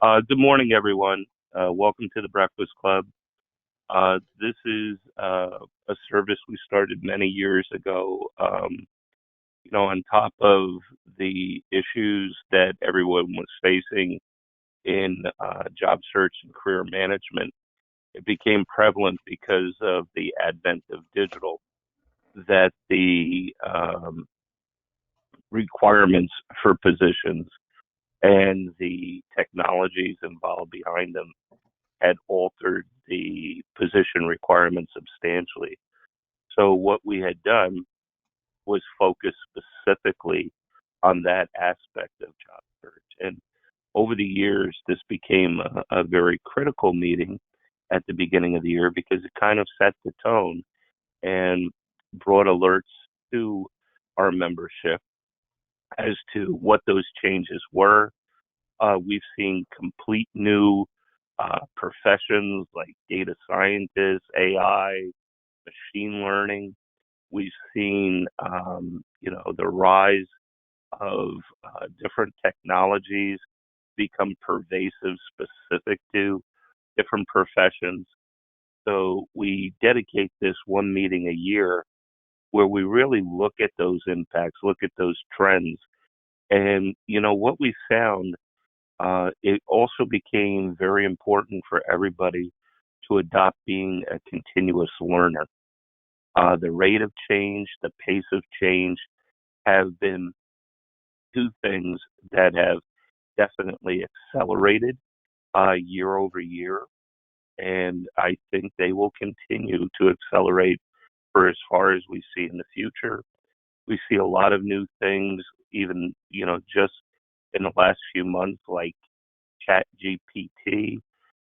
Good morning, everyone. Welcome to the Breakfast Club. This is a service we started many years ago. On top of the issues that everyone was facing in job search and career management, it became prevalent because of the advent of digital that the requirements for positions and the technologies involved behind them had altered the position requirements substantially. So what we had done was focus specifically on that aspect of job search. And over the years, this became a very critical meeting at the beginning of the year because it kind of set the tone and brought alerts to our membership as to what those changes were. We've seen complete new professions like data scientists, AI, machine learning. We've seen, the rise of different technologies become pervasive, specific to different professions. So we dedicate this one meeting a year where we really look at those impacts, look at those trends. And, what we found, it also became very important for everybody to adopt being a continuous learner. The rate of change, the pace of change have been two things that have definitely accelerated year over year. And I think they will continue to accelerate for as far as we see in the future. We see a lot of new things, even, just in the last few months, like Chat GPT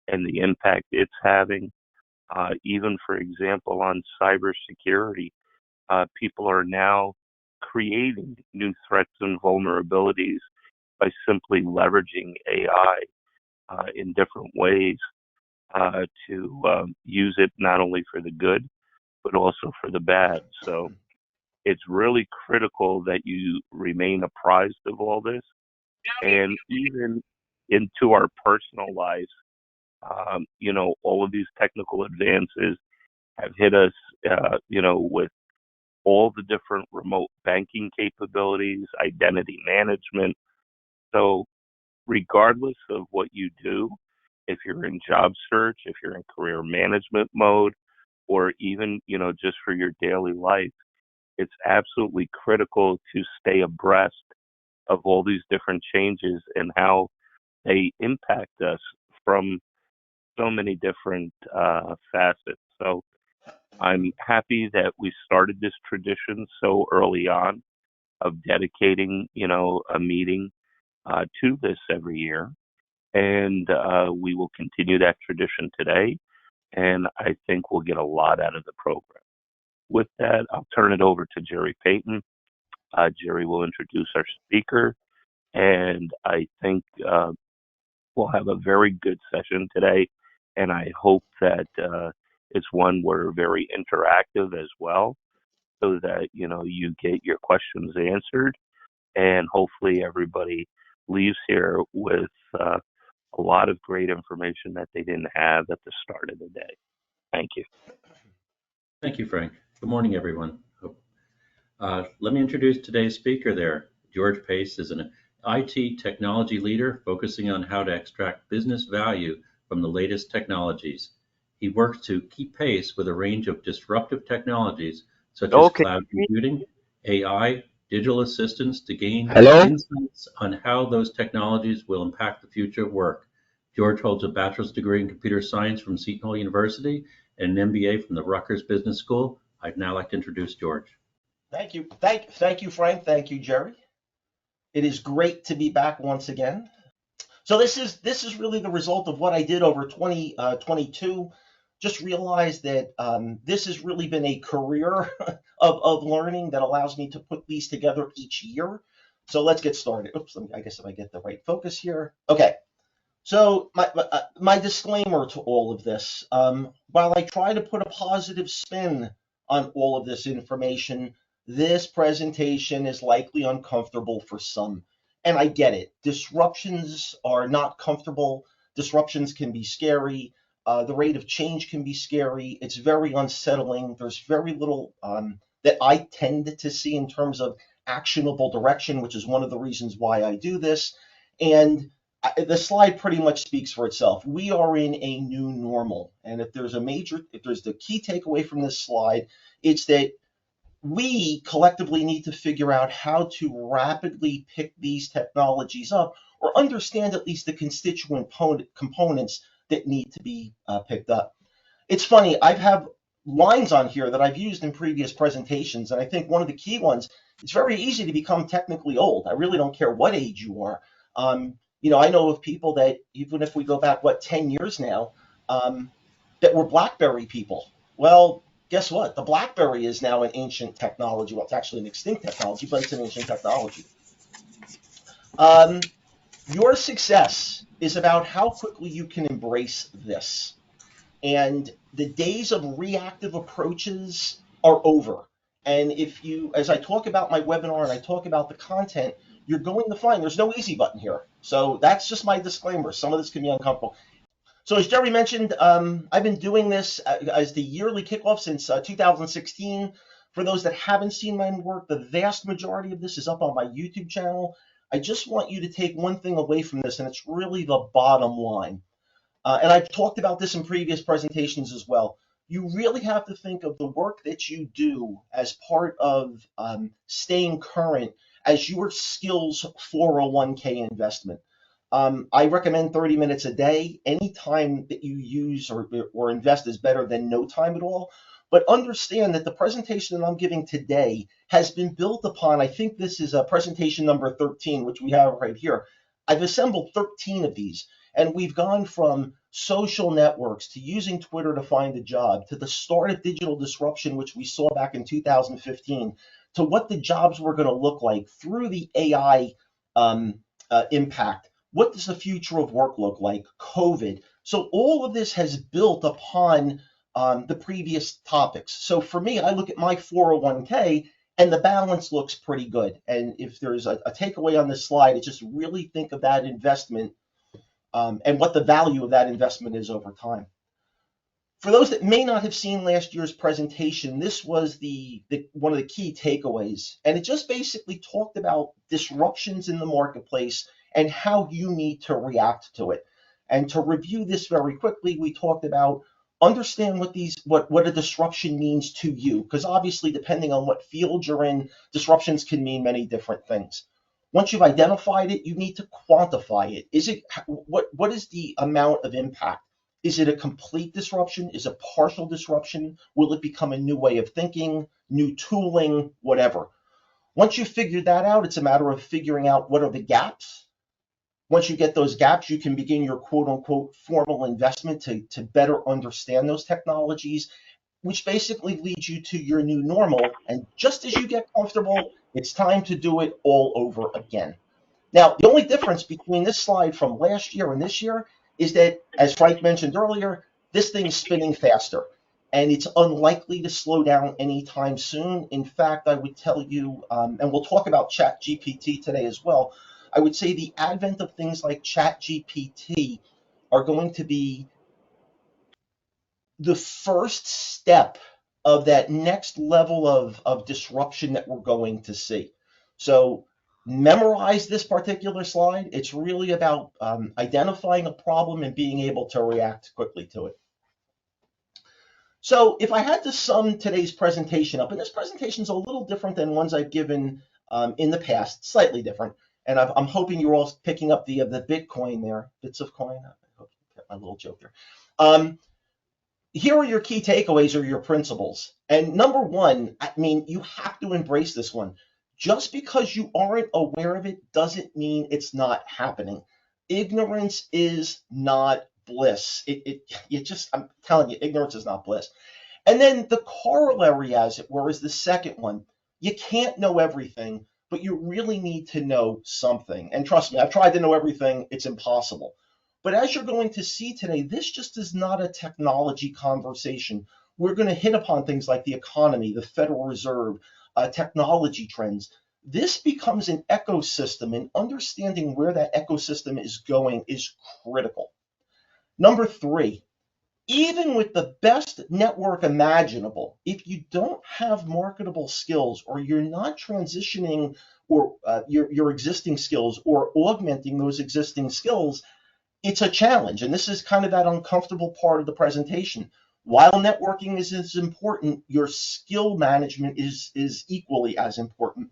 and the impact it's having. Even, for example, on cybersecurity, people are now creating new threats and vulnerabilities by simply leveraging AI in different ways to use it not only for the good, but also for the bad. So it's really critical that you remain apprised of all this. And even into our personal lives, all of these technical advances have hit us, with all the different remote banking capabilities, identity management. So regardless of what you do, if you're in job search, if you're in career management mode, or even, just for your daily life, it's absolutely critical to stay abreast of all these different changes and how they impact us from so many different facets. So I'm happy that we started this tradition so early on of dedicating, a meeting to this every year. And we will continue that tradition today. And I think we'll get a lot out of the program. With that, I'll turn it over to Jerry Payton. Jerry will introduce our speaker. And I think we'll have a very good session today. And I hope that it's one where very interactive as well, so that, you get your questions answered. And hopefully everybody leaves here with a lot of great information that they didn't have at the start of the day. Thank you. Thank you, Frank. Good morning, everyone. Let me introduce today's speaker there. George Pace is an IT technology leader focusing on how to extract business value from the latest technologies. He works to keep pace with a range of disruptive technologies such as cloud computing, AI, digital assistants to gain insights on how those technologies will impact the future of work. George holds a bachelor's degree in computer science from Seton Hall University and an MBA from the Rutgers Business School. I'd now like to introduce George. Thank you. Thank you, Frank. Thank you, Jerry. It is great to be back once again. So this is really the result of what I did over 2022. Just realized that this has really been a career of learning that allows me to put these together each year. So let's get started. Oops, I guess if I get the right focus here. Okay. So my disclaimer to all of this, while I try to put a positive spin on all of this information, this presentation is likely uncomfortable for some. And I get it. Disruptions are not comfortable. Disruptions can be scary. The rate of change can be scary. It's very unsettling. There's very little that I tend to see in terms of actionable direction, which is one of the reasons why I do this. And the slide pretty much speaks for itself. We are in a new normal. And if there's the key takeaway from this slide, it's that we collectively need to figure out how to rapidly pick these technologies up or understand at least the constituent components that need to be picked up. It's funny, I have lines on here that I've used in previous presentations, and I think one of the key ones, it's very easy to become technically old. I really don't care what age you are. I know of people that, even if we go back, 10 years now, that were BlackBerry people. Well, guess what? The BlackBerry is now an ancient technology. Well, it's actually an extinct technology, but it's an ancient technology. Your success is about how quickly you can embrace this. And the days of reactive approaches are over. And as I talk about my webinar and I talk about the content, you're going to find there's no easy button here. So that's just my disclaimer. Some of this can be uncomfortable. So as Jerry mentioned, I've been doing this as the yearly kickoff since 2016. For those that haven't seen my work, the vast majority of this is up on my YouTube channel. I just want you to take one thing away from this, and it's really the bottom line. And I've talked about this in previous presentations as well. You really have to think of the work that you do as part of staying current as your skills 401k investment. I recommend 30 minutes a day. Any time that you use or invest is better than no time at all. But understand that the presentation that I'm giving today has been built upon, I think this is presentation number 13, which we have right here. I've assembled 13 of these, and we've gone from social networks to using Twitter to find a job, to the start of digital disruption, which we saw back in 2015, to what the jobs were going to look like through the AI impact. What does the future of work look like? COVID. So all of this has built upon the previous topics. So for me, I look at my 401k and the balance looks pretty good. And if there's a takeaway on this slide, it's just really think of that investment and what the value of that investment is over time. For those that may not have seen last year's presentation, this was one of the key takeaways. And it just basically talked about disruptions in the marketplace and how you need to react to it. And to review this very quickly, we talked about understand what a disruption means to you, because obviously depending on what field you're in, disruptions can mean many different things. Once you've identified it, you need to quantify it. What is the amount of impact? Is it a complete disruption? Is it a partial disruption? Will it become a new way of thinking, new tooling, whatever? Once you figure that out, it's a matter of figuring out what are the gaps. Once you get those gaps, you can begin your quote unquote formal investment to better understand those technologies, which basically leads you to your new normal. And just as you get comfortable, it's time to do it all over again. Now, the only difference between this slide from last year and this year is that, as Frank mentioned earlier, this thing's spinning faster and it's unlikely to slow down anytime soon. In fact, I would tell you, and we'll talk about ChatGPT today as well, I would say the advent of things like ChatGPT are going to be the first step of that next level of disruption that we're going to see. So memorize this particular slide. It's really about identifying a problem and being able to react quickly to it. So if I had to sum today's presentation up, and this presentation is a little different than ones I've given in the past, slightly different. And I'm hoping you're all picking up the Bitcoin there, bits of coin. I hope you get my little joke there. Here are your key takeaways or your principles. And number one, I mean, you have to embrace this one. Just because you aren't aware of it doesn't mean it's not happening. Ignorance is not bliss. I'm telling you, ignorance is not bliss. And then the corollary, as it were, is the second one. You can't know everything, but you really need to know something. And trust me, I've tried to know everything. It's impossible. But as you're going to see today, this just is not a technology conversation. We're going to hit upon things like the economy, the Federal Reserve, technology trends. this becomes an ecosystem, and understanding where that ecosystem is going is critical. Number three, even with the best network imaginable, if you don't have marketable skills, or you're not transitioning or your existing skills or augmenting those existing skills, it's a challenge. And this is kind of that uncomfortable part of the presentation. While networking is as important, your skill management is equally as important.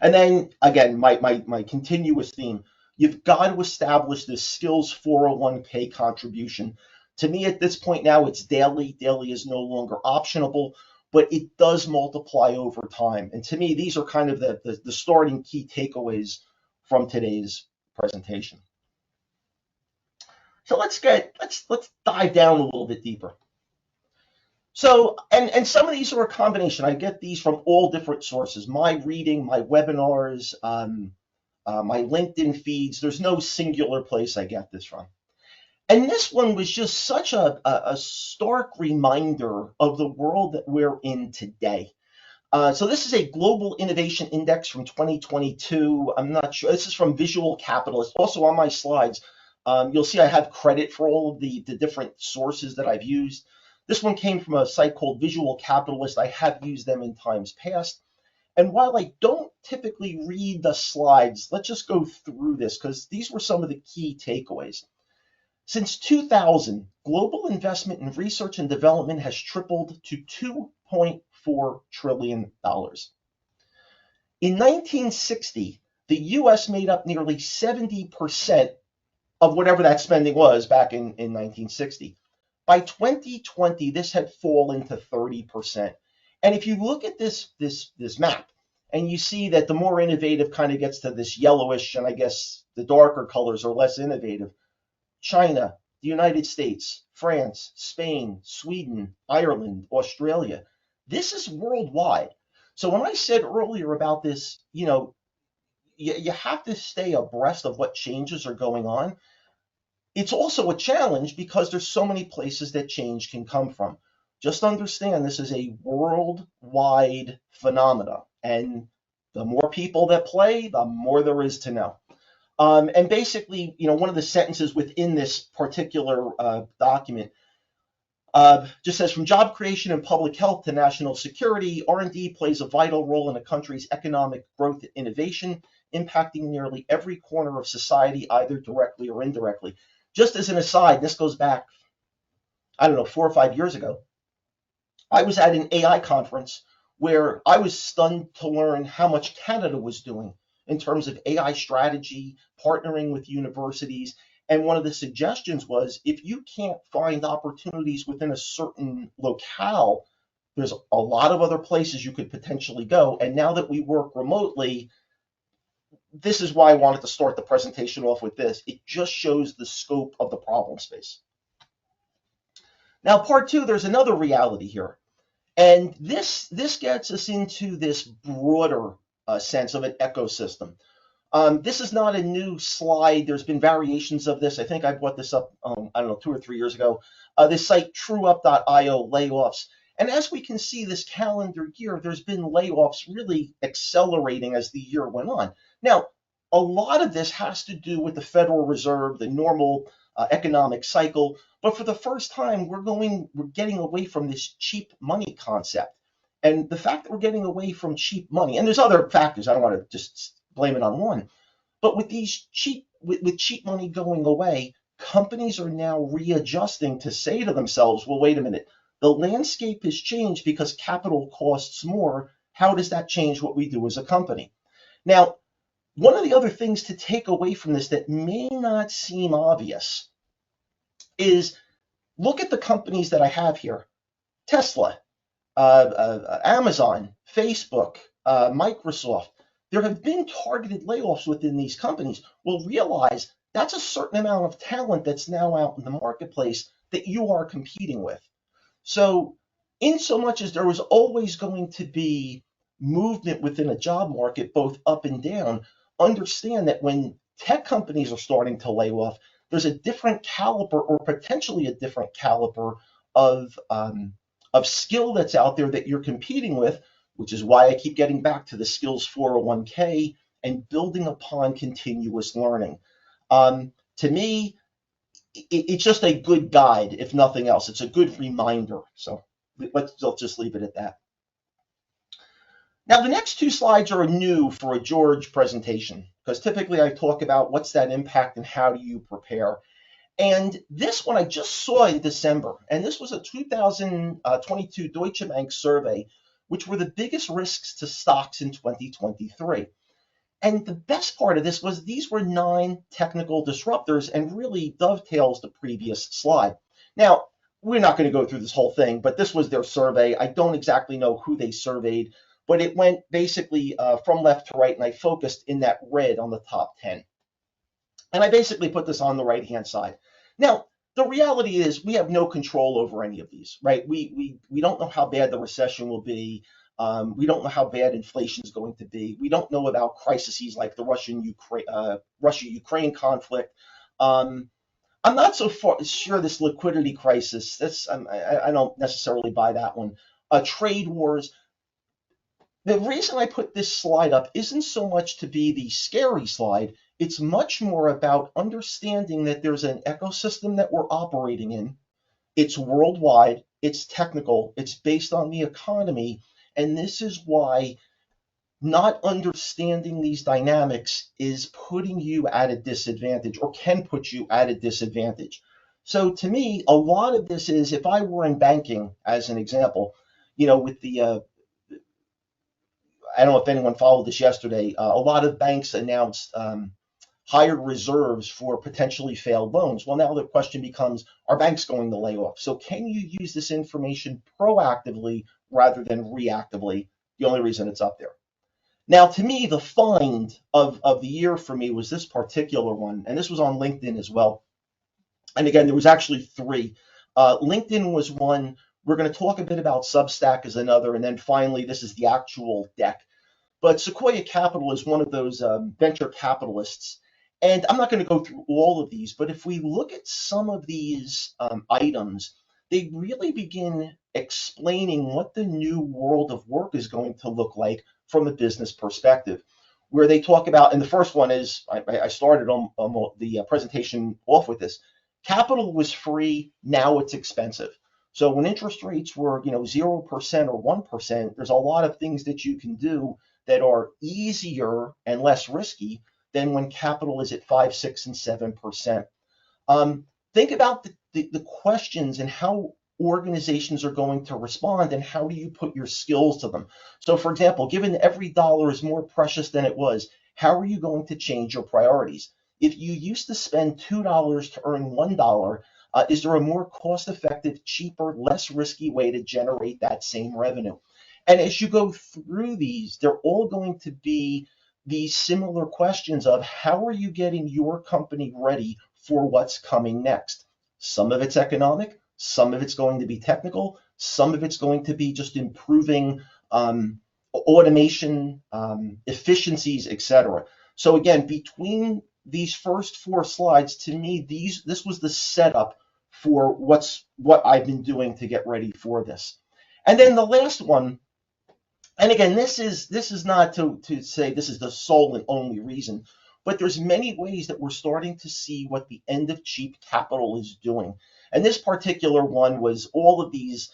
And then again, my continuous theme, you've got to establish this skills 401k contribution. To me at this point now, it's daily. Daily is no longer optionable, but it does multiply over time. And to me, these are kind of the starting key takeaways from today's presentation. So let's dive down a little bit deeper. So, and some of these are a combination. I get these from all different sources: my reading, my webinars, my LinkedIn feeds. There's no singular place I get this from. And this one was just such a stark reminder of the world that we're in today. So this is a Global Innovation Index from 2022. I'm not sure. This is from Visual Capitalist. Also on my slides, you'll see I have credit for all of the different sources that I've used. This one came from a site called Visual Capitalist. I have used them in times past. And while I don't typically read the slides, let's just go through this because these were some of the key takeaways. Since 2000, global investment in research and development has tripled to $2.4 trillion. In 1960, the US made up nearly 70% of whatever that spending was back in 1960. By 2020, this had fallen to 30%. And if you look at this map, and you see that the more innovative kind of gets to this yellowish, and I guess the darker colors are less innovative. China, the United States, France, Spain, Sweden, Ireland, Australia. This is worldwide. So when I said earlier about this, you have to stay abreast of what changes are going on. It's also a challenge because there's so many places that change can come from. Just understand this is a worldwide phenomena, and the more people that play, the more there is to know. And basically, one of the sentences within this particular document just says, from job creation and public health to national security, R&D plays a vital role in a country's economic growth and innovation, impacting nearly every corner of society, either directly or indirectly. Just as an aside, this goes back, 4 or 5 years ago. I was at an AI conference where I was stunned to learn how much Canada was doing in terms of AI strategy, partnering with universities. And one of the suggestions was, if you can't find opportunities within a certain locale, there's a lot of other places you could potentially go. And now that we work remotely, this is why I wanted to start the presentation off with this. It just shows the scope of the problem space. Now, part two, there's another reality here. And this gets us into this broader sense of an ecosystem. This is not a new slide. There's been variations of this. I think I brought this up, 2 or 3 years ago. This site, trueup.io, layoffs. And as we can see this calendar year, there's been layoffs really accelerating as the year went on. Now, a lot of this has to do with the Federal Reserve, the normal economic cycle. But for the first time, we're getting away from this cheap money concept. And the fact that we're getting away from cheap money, and there's other factors, I don't want to just blame it on one, but with cheap money going away, companies are now readjusting to say to themselves, well, wait a minute, the landscape has changed because capital costs more. How does that change what we do as a company? Now, one of the other things to take away from this that may not seem obvious is look at the companies that I have here. Tesla, Amazon, Facebook, Microsoft. There have been targeted layoffs within these companies. Well, realize that's a certain amount of talent that's now out in the marketplace that you are competing with. So in so much as there was always going to be movement within a job market, both up and down, understand that when tech companies are starting to lay off, there's a different caliber, or potentially a different caliber of skill that's out there that you're competing with, which is why I keep getting back to the skills 401k and building upon continuous learning. To me, it's just a good guide, if nothing else. It's a good reminder. So let's just leave it at that. Now, the next two slides are new for a George presentation, because typically I talk about what's that impact and how do you prepare. And this one I just saw in December, and this was a 2022 Deutsche Bank survey, which were the biggest risks to stocks in 2023. And the best part of this was these were 9 technical disruptors and really dovetails the previous slide. Now, we're not going to go through this whole thing, but this was their survey. I don't exactly know who they surveyed, but it went basically from left to right, and I focused in that red on the top 10. And I basically put this on the right-hand side. Now, the reality is we have no control over any of these, right? We don't know how bad the recession will be. We don't know how bad inflation is going to be. We don't know about crises like the Russia-Ukraine conflict. I'm not so sure this liquidity crisis. I don't necessarily buy that one. Trade wars. The reason I put this slide up isn't so much to be the scary slide. It's much more about understanding that there's an ecosystem that we're operating in. It's worldwide. It's technical. It's based on the economy. And this is why not understanding these dynamics is putting you at a disadvantage, or can put you at a disadvantage. So to me, a lot of this is, if I were in banking, as an example, with the I don't know if anyone followed this yesterday, a lot of banks announced higher reserves for potentially failed loans. Well, now the question becomes, are banks going to lay off? So can you use this information proactively rather than reactively? The only reason it's up there. Now, to me, the find of the year for me was this particular one, and this was on LinkedIn as well. And again, there was actually 3. LinkedIn was one. We're going to talk a bit about Substack as another, and then finally, this is the actual deck. But Sequoia Capital is one of those venture capitalists. And I'm not going to go through all of these, but if we look at some of these items, they really begin explaining what the new world of work is going to look like from a business perspective, where they talk about, and the first one is, I started on the presentation off with this, capital was free, now it's expensive. So when interest rates were 0% or 1%, there's a lot of things that you can do that are easier and less risky than when capital is at 5, 6, and 7%. Think about the questions and how organizations are going to respond, and how do you put your skills to them. So for example, given every dollar is more precious than it was, how are you going to change your priorities? If you used to spend $2 to earn $1, is there a more cost-effective, cheaper, less risky way to generate that same revenue? And as you go through these, they're all going to be these similar questions of how are you getting your company ready for what's coming next? Some of it's economic, some of it's going to be technical, some of it's going to be just improving automation, efficiencies, etc. So again, between these first 4 slides, to me, this was the setup for what I've been doing to get ready for this. And then the last one, and again, this is not to say this is the sole and only reason, but there's many ways that we're starting to see what the end of cheap capital is doing. And this particular one was all of these,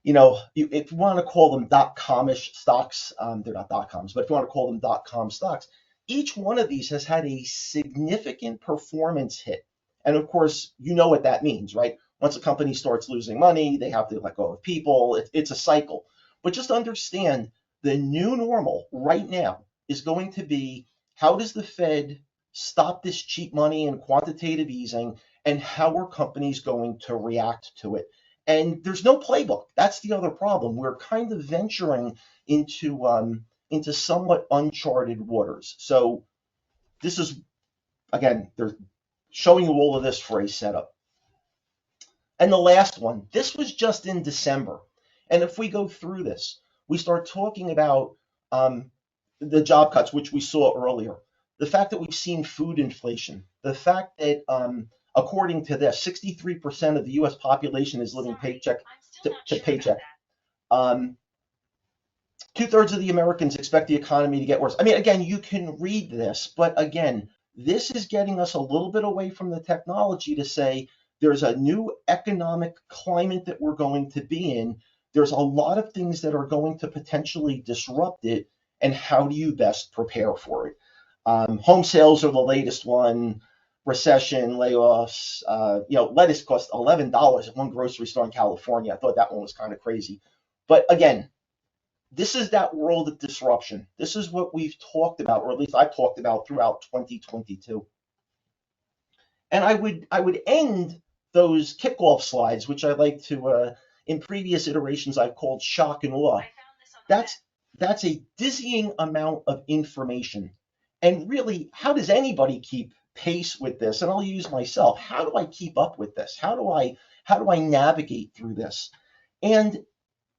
if you want to call them dot-com-ish stocks, they're not dot-coms, but if you want to call them dot-com stocks, each one of these has had a significant performance hit. And of course, you know what that means, right? Once a company starts losing money, they have to let go of people. It's a cycle. But just understand, the new normal right now is going to be, how does the Fed stop this cheap money and quantitative easing, and how are companies going to react to it? And there's no playbook. That's the other problem. We're kind of venturing into somewhat uncharted waters. So this is, again, they're showing you all of this for a setup. And the last one, this was just in December. And if we go through this, we start talking about the job cuts, which we saw earlier, the fact that we've seen food inflation, the fact that according to this, 63% of the U.S. population is living paycheck to paycheck. 2/3 of the Americans expect the economy to get worse. I mean, again, you can read this, but again, this is getting us a little bit away from the technology to say there's a new economic climate that we're going to be in. There's a lot of things that are going to potentially disrupt it, and how do you best prepare for it? Home sales are the latest one. Recession, layoffs. Lettuce cost $11 at one grocery store in California. I thought that one was kind of crazy. But again, this is that world of disruption. This is what we've talked about, or at least I've talked about throughout 2022. And I would end those kickoff slides, which I like to, in previous iterations, I've called shock and awe. That's a dizzying amount of information. And really, how does anybody keep pace with this? And I'll use myself. How do I keep up with this? How do I navigate through this? And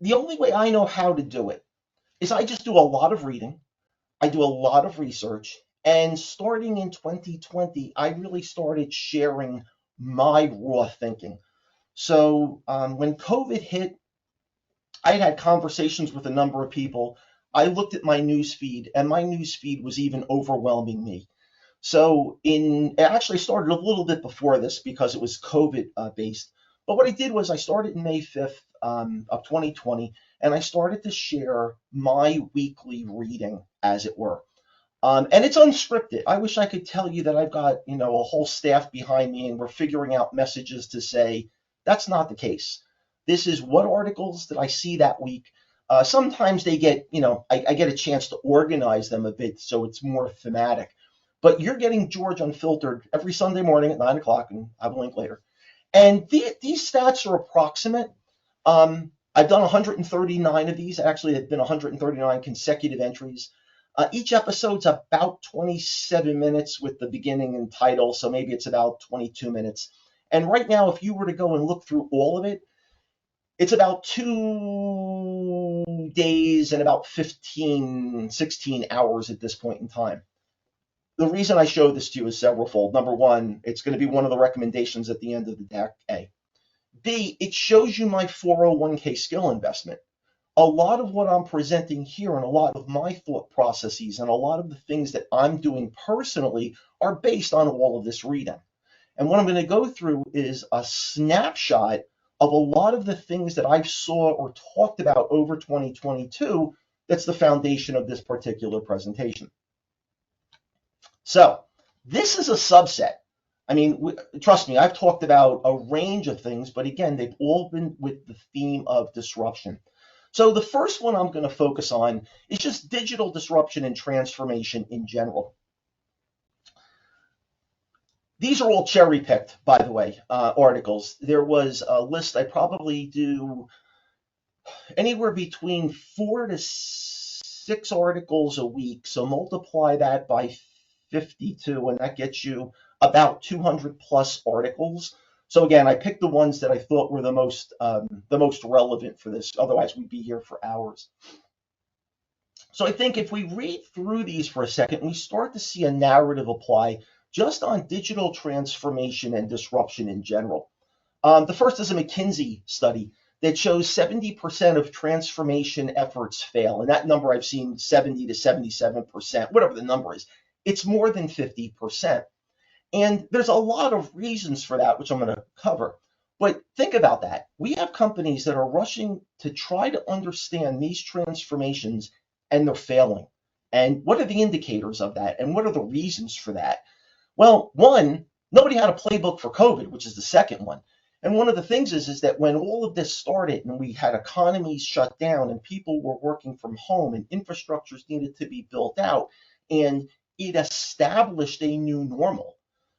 the only way I know how to do it is I just do a lot of reading. I do a lot of research. And starting in 2020, I really started sharing my raw thinking. So when COVID hit, I had conversations with a number of people. I looked at my news feed, and my news feed was even overwhelming me. So it actually started a little bit before this because it was COVID based. But what I did was I started May 5th of 2020, and I started to share my weekly reading, as it were. And it's unscripted. I wish I could tell you that I've got, a whole staff behind me and we're figuring out messages to say. That's not the case. This is what articles that I see that week. Sometimes they get, I get a chance to organize them a bit so it's more thematic. But you're getting George Unfiltered every Sunday morning at 9 o'clock, and I have a link later. And these stats are approximate. I've done 139 of these. Actually, it's been 139 consecutive entries. Each episode's about 27 minutes with the beginning and title, so maybe it's about 22 minutes. And right now, if you were to go and look through all of it, it's about 2 days and about 15, 16 hours at this point in time. The reason I show this to you is severalfold. Number one, it's going to be one of the recommendations at the end of the deck, A. B, it shows you my 401k skill investment. A lot of what I'm presenting here and a lot of my thought processes and a lot of the things that I'm doing personally are based on all of this reading. And what I'm going to go through is a snapshot of a lot of the things that I've saw or talked about over 2022. That's the foundation of this particular presentation. So this is a subset. I mean, trust me, I've talked about a range of things, but again, they've all been with the theme of disruption. So the first one I'm going to focus on is just digital disruption and transformation in general. These are all cherry-picked, by the way, articles. There was a list. I probably do anywhere between 4 to 6 articles a week. So multiply that by 52, and that gets you about 200 plus articles. So again, I picked the ones that I thought were the most relevant for this. Otherwise, we'd be here for hours. So I think if we read through these for a second, we start to see a narrative apply just on digital transformation and disruption in general. The first is a McKinsey study that shows 70% of transformation efforts fail. And that number I've seen 70 to 77%, whatever the number is. It's more than 50%. And there's a lot of reasons for that, which I'm going to cover. But think about that. We have companies that are rushing to try to understand these transformations, and they're failing. And what are the indicators of that? And what are the reasons for that? Well, one, nobody had a playbook for COVID, which is the second one. And one of the things is that when all of this started and we had economies shut down and people were working from home and infrastructures needed to be built out, and it established a new normal.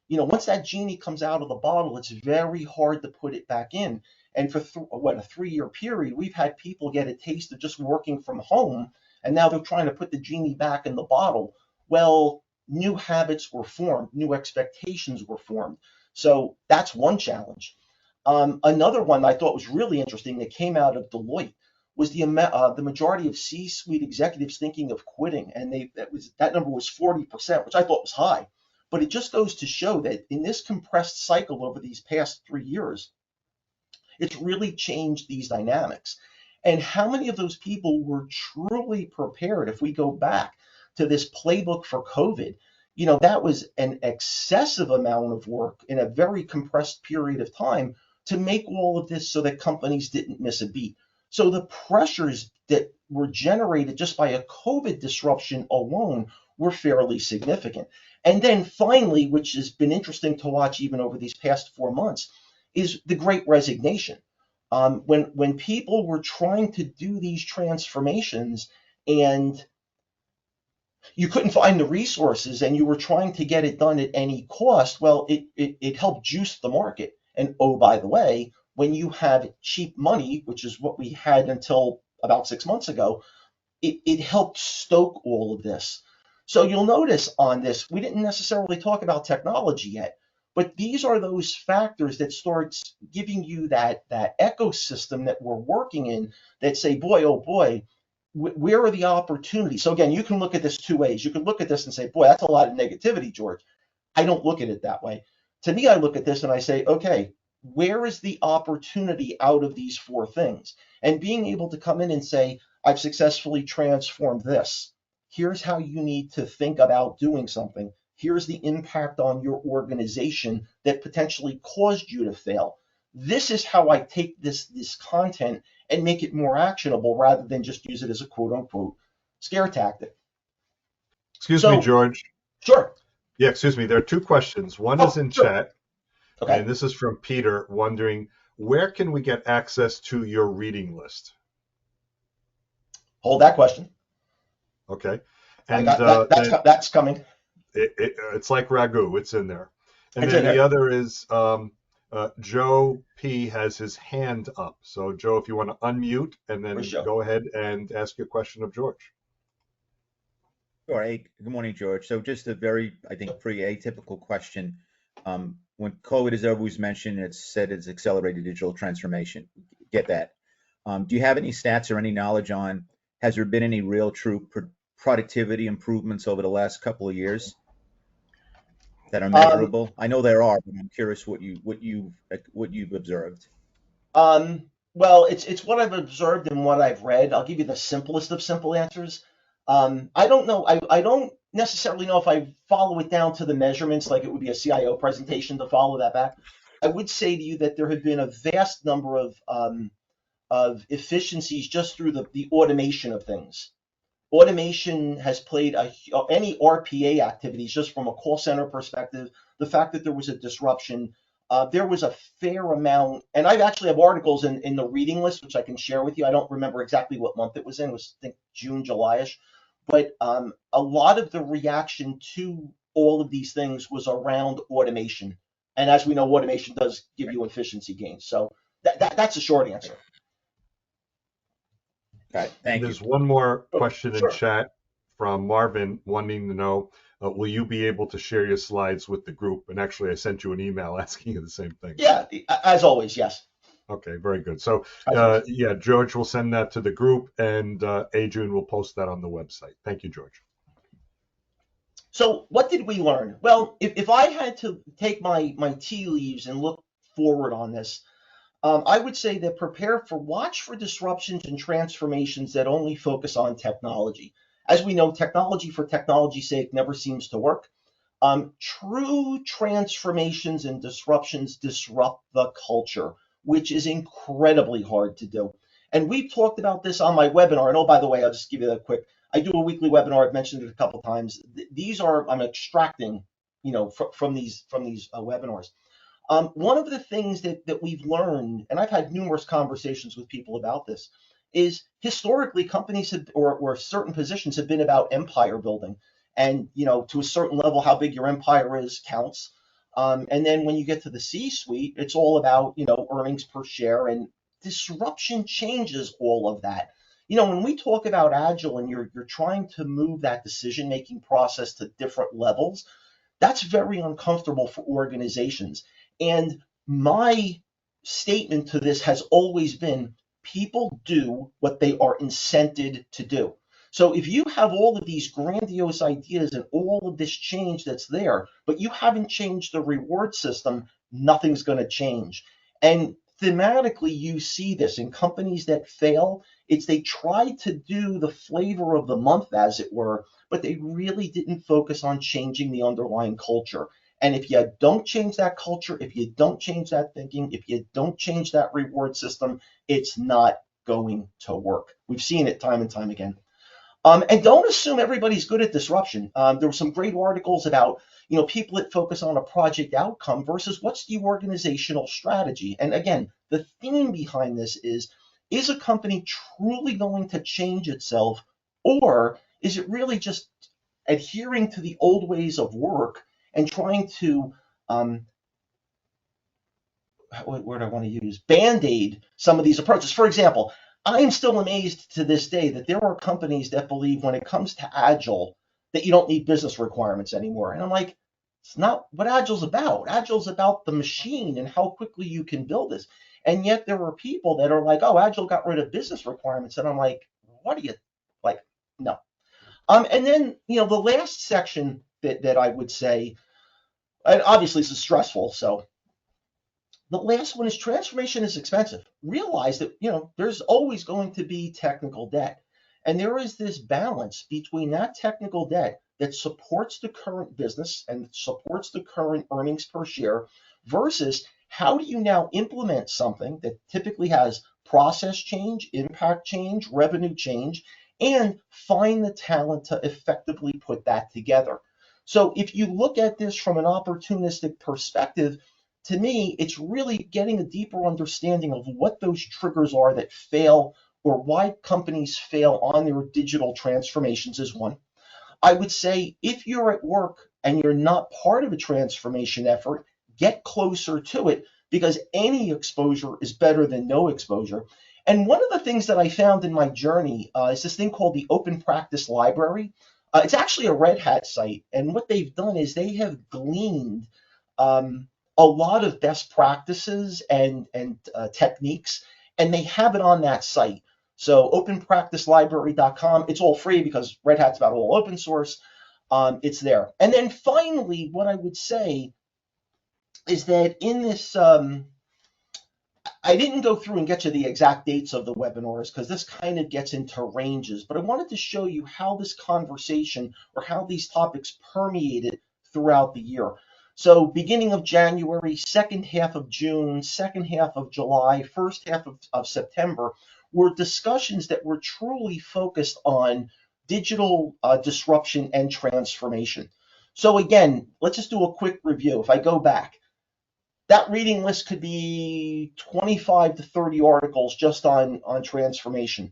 Once that genie comes out of the bottle, it's very hard to put it back in. And for a 3-year period, we've had people get a taste of just working from home, and now they're trying to put the genie back in the bottle. Well, new habits were formed, new expectations were formed. So that's one challenge. Another one I thought was really interesting that came out of Deloitte was the majority of C-suite executives thinking of quitting, and that number was 40%, which I thought was high. But it just goes to show that in this compressed cycle over these past 3 years, it's really changed these dynamics. And how many of those people were truly prepared? If we go back to this playbook for COVID, that was an excessive amount of work in a very compressed period of time to make all of this so that companies didn't miss a beat. So the pressures that were generated just by a COVID disruption alone were fairly significant. And then finally, which has been interesting to watch even over these past 4 months, is the Great Resignation. When people were trying to do these transformations and you couldn't find the resources and you were trying to get it done at any cost, well, it helped juice the market. And oh, by the way, when you have cheap money, which is what we had until about 6 months ago, it helped stoke all of this. So you'll notice on this, we didn't necessarily talk about technology yet, but these are those factors that starts giving you that ecosystem that we're working in that say, boy, oh boy, where are the opportunities? So again, you can look at this two ways. You can look at this and say, boy, that's a lot of negativity, George. I don't look at it that way. To me, I look at this and I say, okay, where is the opportunity out of these four things? And being able to come in and say, I've successfully transformed this. Here's how you need to think about doing something. Here's the impact on your organization that potentially caused you to fail. This is how I take this content and make it more actionable rather than just use it as a quote unquote scare tactic. Excuse me, George. Sure. Yeah, excuse me. There are two questions. One is in chat, okay. And this is from Peter wondering, where can we get access to your reading list? Hold that question. Okay. And that's coming. It's like ragu. It's in there. And it's then the other is Joe P has his hand up. So Joe, if you want to unmute and then go ahead and ask your question of George. Sure. Hey, good morning, George. So just a very, I think, pretty atypical question. When COVID is always mentioned, it's said it's accelerated digital transformation. Get that. Do you have any stats or any knowledge on, has there been any real true productivity improvements over the last couple of years that are measurable? I know there are, but I'm curious what you've observed. Well, it's what I've observed and what I've read. I'll give you the simplest of simple answers. I don't know. I don't necessarily know if I follow it down to the measurements, like it would be a CIO presentation to follow that back. I would say to you that there have been a vast number of efficiencies just through the automation of things. Automation has played any RPA activities, just from a call center perspective, the fact that there was a disruption, there was a fair amount, and I actually have articles in the reading list, which I can share with you. I don't remember exactly what month it was in. It was, I think, June, July-ish. But a lot of the reaction to all of these things was around automation. And as we know, automation does give you efficiency gains. So that's a short answer. Okay, thank you. There's one more question in chat from Marvin wanting to know, will you be able to share your slides with the group? And actually, I sent you an email asking you the same thing. Yeah, as always, yes. Okay, very good. So, yeah, George will send that to the group, and Adrian will post that on the website. Thank you, George. So what did we learn? Well, if I had to take my tea leaves and look forward on this, I would say that watch for disruptions and transformations that only focus on technology. As we know, technology for technology's sake never seems to work. True transformations and disruptions disrupt the culture, which is incredibly hard to do. And we've talked about this on my webinar. And oh, by the way, I'll just give you a quick, I do a weekly webinar. I've mentioned it a couple of times. These are, I'm extracting, from these webinars. One of the things that we've learned, and I've had numerous conversations with people about this, is historically companies or certain positions have been about empire building. And, to a certain level, how big your empire is counts. And then when you get to the C-suite, it's all about, earnings per share, and disruption changes all of that. When we talk about agile and you're trying to move that decision-making process to different levels, that's very uncomfortable for organizations. And my statement to this has always been, people do what they are incented to do. So if you have all of these grandiose ideas and all of this change that's there, but you haven't changed the reward system, nothing's going to change. And thematically, you see this in companies that fail. It's they tried to do the flavor of the month, as it were, but they really didn't focus on changing the underlying culture. And if you don't change that culture, if you don't change that thinking, if you don't change that reward system, it's not going to work. We've seen it time and time again. And don't assume everybody's good at disruption. There were some great articles about, people that focus on a project outcome versus what's the organizational strategy. And again, the theme behind this is a company truly going to change itself, or is it really just adhering to the old ways of work and trying to, what word I want to use, band-aid some of these approaches? For example, I am still amazed to this day that there are companies that believe when it comes to Agile that you don't need business requirements anymore. And I'm like, it's not what Agile's about. Agile's about the machine and how quickly you can build this. And yet there are people that are like, oh, Agile got rid of business requirements. And I'm like, what are you, like, no. And then, the last section that I would say, and obviously this is stressful, so the last one is transformation is expensive. Realize that, there's always going to be technical debt. And there is this balance between that technical debt that supports the current business and supports the current earnings per share versus how do you now implement something that typically has process change, impact change, revenue change, and find the talent to effectively put that together. So if you look at this from an opportunistic perspective, to me, it's really getting a deeper understanding of what those triggers are that fail or why companies fail on their digital transformations is one. I would say if you're at work and you're not part of a transformation effort, get closer to it because any exposure is better than no exposure. And one of the things that I found in my journey is this thing called the Open Practice Library. It's actually a Red Hat site. And what they've done is they have gleaned a lot of best practices and techniques, and they have it on that site. So openpracticelibrary.com, it's all free because Red Hat's about all open source. It's there. And then finally, what I would say is that in this, I didn't go through and get you the exact dates of the webinars because this kind of gets into ranges, but I wanted to show you how this conversation or how these topics permeated throughout the year. So beginning of January, second half of June, second half of July, first half of September were discussions that were truly focused on digital disruption and transformation. So again, let's just do a quick review. If I go back, that reading list could be 25 to 30 articles just on transformation.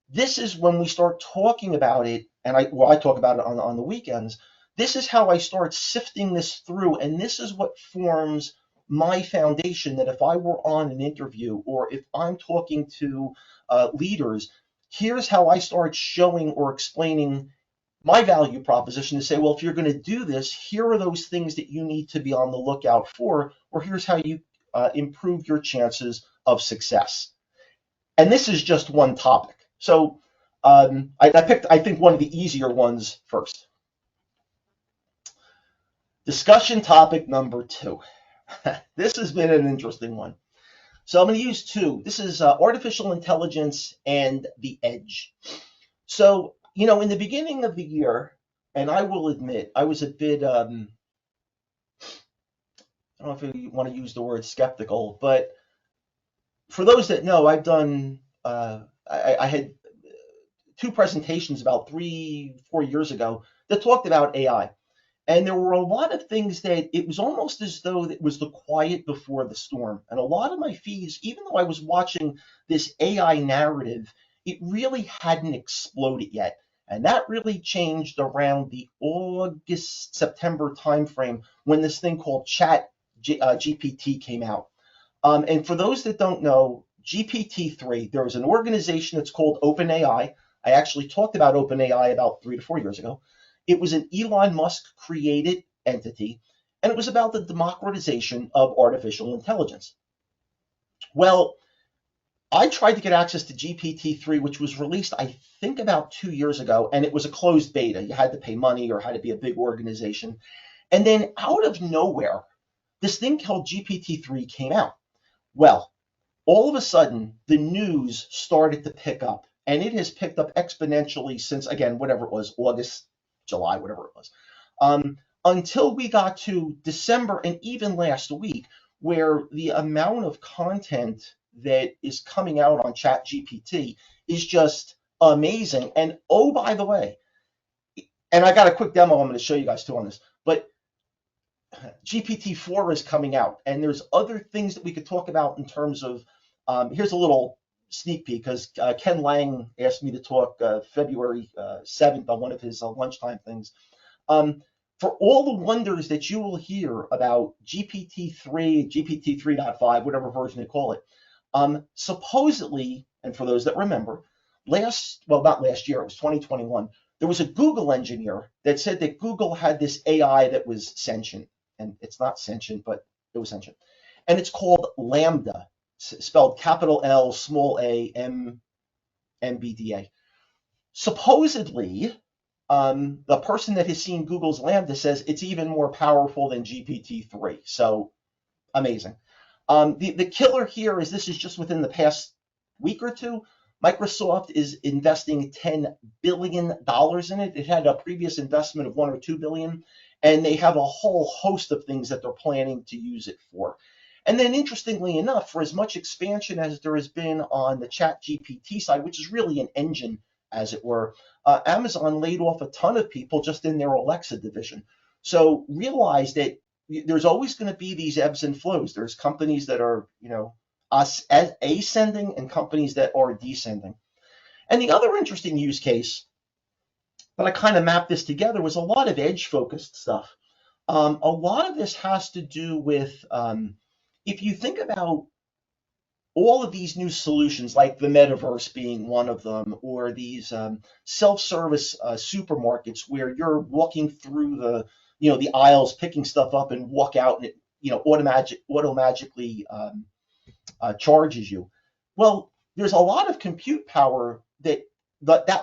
This is when we start talking about it, and I talk about it on the weekends. This is how I start sifting this through, and this is what forms my foundation that if I were on an interview or if I'm talking to leaders, here's how I start showing or explaining my value proposition to say, well, if you're going to do this, here are those things that you need to be on the lookout for, or here's how you improve your chances of success. And this is just one topic. So I picked, I think, one of the easier ones first. Discussion topic number 2. This has been an interesting one. So I'm going to use 2. This is artificial intelligence and the edge. So, in the beginning of the year, and I will admit, I was a bit, I don't know if you want to use the word skeptical, but for those that know, I've done, I had 2 presentations about 3-4 years ago that talked about AI. And there were a lot of things that it was almost as though it was the quiet before the storm. And a lot of my feeds, even though I was watching this AI narrative, it really hadn't exploded yet. And that really changed around the August, September timeframe when this thing called Chat GPT came out. And for those that don't know, GPT-3, there was an organization that's called OpenAI. I actually talked about OpenAI about 3 to 4 years ago. It was an Elon Musk created entity, and it was about the democratization of artificial intelligence. Well, I tried to get access to GPT-3, which was released, I think, about 2 years ago, and it was a closed beta. You had to pay money or had to be a big organization. And then out of nowhere, this thing called GPT-3 came out. Well, all of a sudden the news started to pick up, and it has picked up exponentially since, again, whatever it was, August, July, whatever it was, until we got to December and even last week, where the amount of content that is coming out on ChatGPT is just amazing. And oh, by the way, and I got a quick demo I'm going to show you guys too on this, but GPT-4 is coming out, and there's other things that we could talk about in terms of, here's a little sneak peek, because Ken Lang asked me to talk February 7th on one of his lunchtime things. For all the wonders that you will hear about GPT-3, GPT 3.5, whatever version they call it, supposedly, and for those that remember, not last year, it was 2021, there was a Google engineer that said that Google had this AI that was sentient, and it's not sentient, but it was sentient, and it's called Lambda, spelled capital L, small a, MBDA. Supposedly, the person that has seen Google's Lambda says it's even more powerful than GPT-3. So amazing. The killer here is this is just within the past week or two. Microsoft is investing $10 billion in it. It had a previous investment of $1 or $2 billion, and they have a whole host of things that they're planning to use it for. And then interestingly enough, for as much expansion as there has been on the ChatGPT side, which is really an engine, as it were, Amazon laid off a ton of people just in their Alexa division. So realize that there's always going to be these ebbs and flows. There's companies that are, ascending and companies that are descending. And the other interesting use case, but I kind of mapped this together, was a lot of edge-focused stuff. A lot of this has to do with, if you think about all of these new solutions, like the metaverse being one of them, or these self-service supermarkets where you're walking through the aisles, picking stuff up, and walk out, and it automatically charges you. Well, there's a lot of compute power that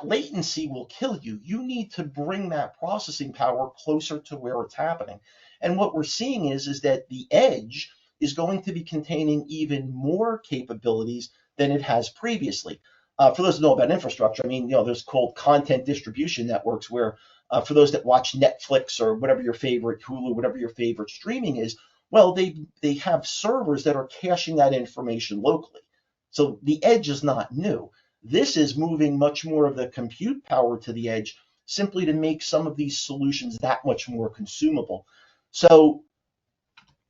latency will kill you. You need to bring that processing power closer to where it's happening. And what we're seeing is that the edge is going to be containing even more capabilities than it has previously. For those who know about infrastructure, there's called content distribution networks where, for those that watch Netflix or whatever your favorite, Hulu, whatever your favorite streaming is, well, they have servers that are caching that information locally. So the edge is not new. This is moving much more of the compute power to the edge simply to make some of these solutions that much more consumable. So,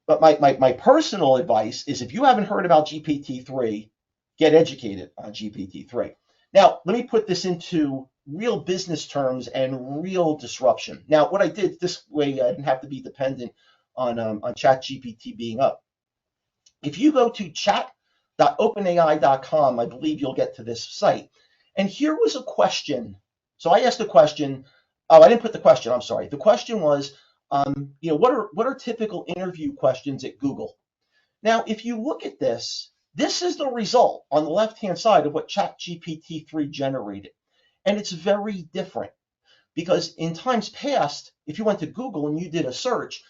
but my personal advice is, if you haven't heard about GPT-3, get educated on GPT-3. Now, let me put this into real business terms and real disruption. Now, what I did this way, I didn't have to be dependent on ChatGPT being up. If you go to chat.openai.com, I believe you'll get to this site. And here was a question. So I asked a question. Oh, I didn't put the question. I'm sorry. The question was, what are typical interview questions at Google? Now, if you look at this is the result on the left-hand side of what ChatGPT-3 generated. And it's very different, because in times past, if you went to Google and you did a search,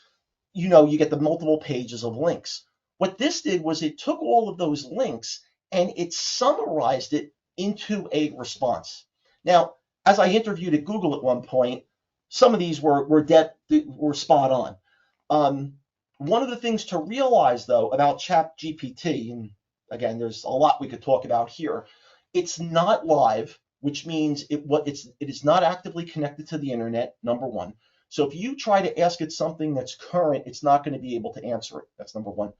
you get the multiple pages of links. What this did was it took all of those links and it summarized it into a response. Now, as I interviewed at Google at one point, some of these were spot on. One of the things to realize, though, about ChatGPT, and again, there's a lot we could talk about here, it's not live, which means it is not actively connected to the internet, number one. So if you try to ask it something that's current, it's not going to be able to answer it. That's number one.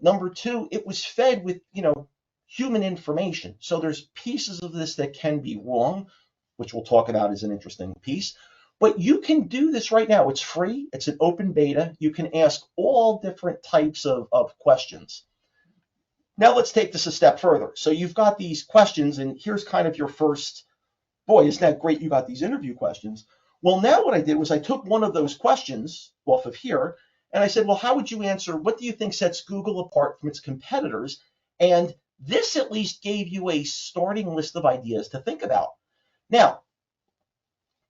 Number two, it was fed with, human information. So there's pieces of this that can be wrong, which we'll talk about as an interesting piece. But you can do this right now. It's free. It's an open beta. You can ask all different types of questions. Now let's take this a step further. So you've got these questions, and here's kind of your first, boy, isn't that great you got these interview questions? Well, now what I did was I took one of those questions off of here, and I said, well, how would you answer, what do you think sets Google apart from its competitors? And this at least gave you a starting list of ideas to think about. Now,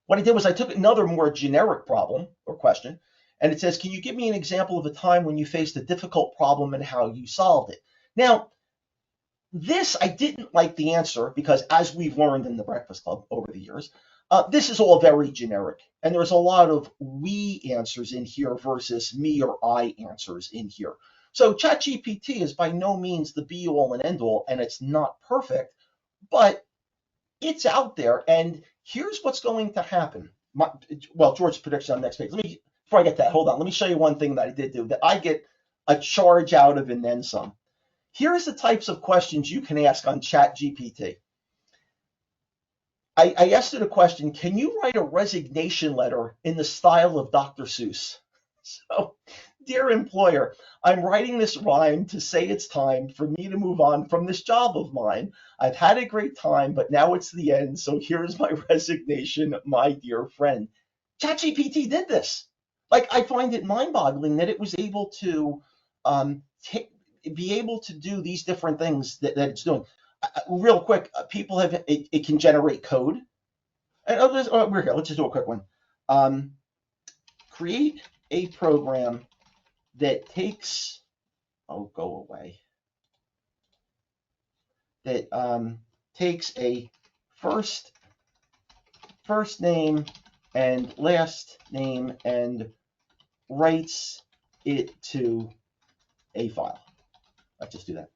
what I did was I took another more generic problem or question, and it says, can you give me an example of a time when you faced a difficult problem and how you solved it? Now, This, I didn't like the answer because, as we've learned in the Breakfast Club over the years, this is all very generic. And there's a lot of we answers in here versus me or I answers in here. So ChatGPT is by no means the be all and end all, and it's not perfect, but it's out there. And here's what's going to happen. Well, George's prediction on the next page. Before I get that, hold on. Let me show you one thing that I did do that I get a charge out of and then some. Here's the types of questions you can ask on ChatGPT. I asked it a question, can you write a resignation letter in the style of Dr. Seuss? So, dear employer, I'm writing this rhyme to say it's time for me to move on from this job of mine. I've had a great time, but now it's the end, so here's my resignation, my dear friend. ChatGPT did this. Like, I find it mind-boggling that it was able to be able to do these different things that it's doing. Real quick, people have it can generate code. And we're here. Let's just do a quick one. Create a program that takes. Oh, go away. That takes a first name and last name and writes it to a file. Let's just do that.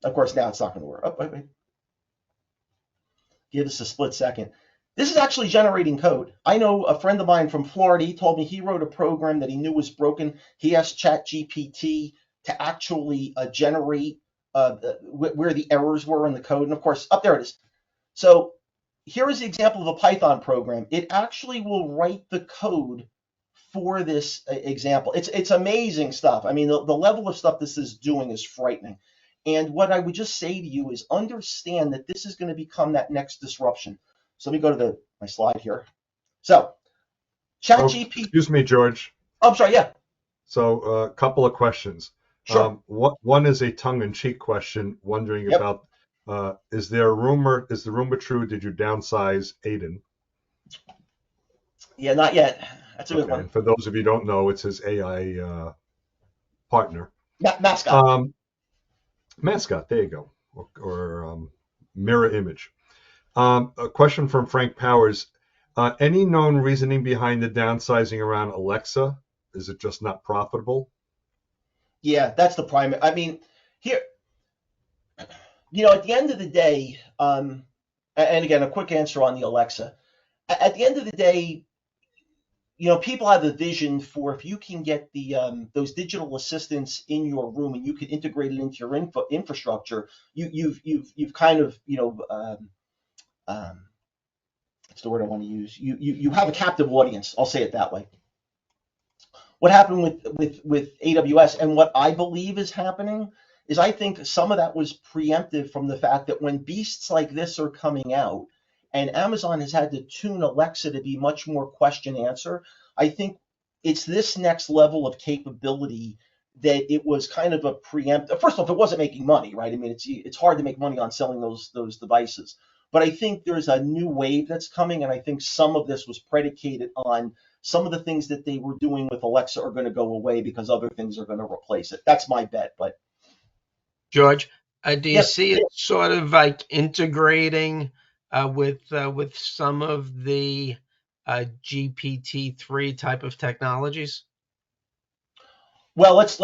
Of course, now it's not going to work. Oh, wait. Give us a split second. This is actually generating code. I know a friend of mine from Florida, he told me he wrote a program that he knew was broken. He asked ChatGPT to actually generate where the errors were in the code. And of course, up there it is. So here is the example of a Python program. It actually will write the code for this example. It's amazing stuff. I mean, the level of stuff this is doing is frightening. And what I would just say to you is understand that this is going to become that next disruption. So let me go to my slide here. So ChatGPT. Excuse me, George. Oh, I'm sorry. Yeah. So a couple of questions. Sure. One is a tongue-in-cheek question, wondering about is the rumor true? Did you downsize Aiden? Yeah, not yet. That's a good one. And for those of you who don't know, it's his AI partner. Mascot. Mascot, there you go, or mirror image. A question from Frank Powers. Any known reasoning behind the downsizing around Alexa? Is it just not profitable? Yeah, that's the primary. I mean, here, at the end of the day, and again, a quick answer on the Alexa. At the end of the day, people have a vision for if you can get those digital assistants in your room and you can integrate it into your infrastructure, you've kind of what's the word I want to use? You have a captive audience. I'll say it that way. What happened with AWS and what I believe is happening is I think some of that was preemptive from the fact that when beasts like this are coming out, and Amazon has had to tune Alexa to be much more question answer. I think it's this next level of capability that it was kind of a preempt. First off, it wasn't making money, right? I mean, it's hard to make money on selling those devices. But I think there's a new wave that's coming, and I think some of this was predicated on some of the things that they were doing with Alexa are going to go away because other things are going to replace it. That's my bet. But George, do you see it sort of like integrating with some of the GPT-3 type of technologies? Well, let's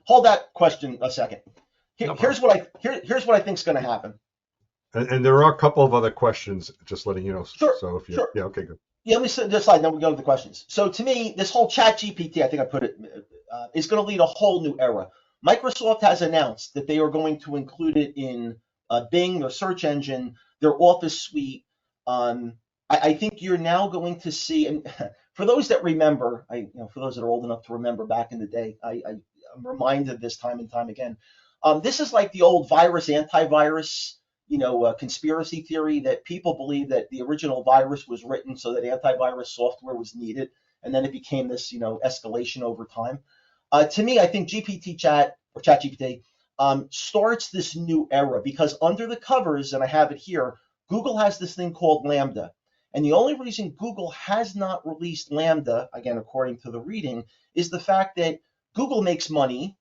hold that question a second. Here's what I think is going to happen. And there are a couple of other questions, just letting you know. Sure. So if you, sure. Yeah, okay, good. Yeah, let me set this slide, then we go to the questions. So to me, this whole ChatGPT, I think I put it, is going to lead a whole new era. Microsoft has announced that they are going to include it in Bing, their search engine, their Office suite. I think you're now going to see, and for those that remember, for those that are old enough to remember back in the day, I'm reminded of this time and time again. This is like the old antivirus, conspiracy theory that people believe that the original virus was written so that antivirus software was needed, and then it became this, escalation over time. To me, I think ChatGPT starts this new era because under the covers, and I have it here, Google has this thing called Lambda. And the only reason Google has not released Lambda, again, according to the reading, is the fact that Google makes money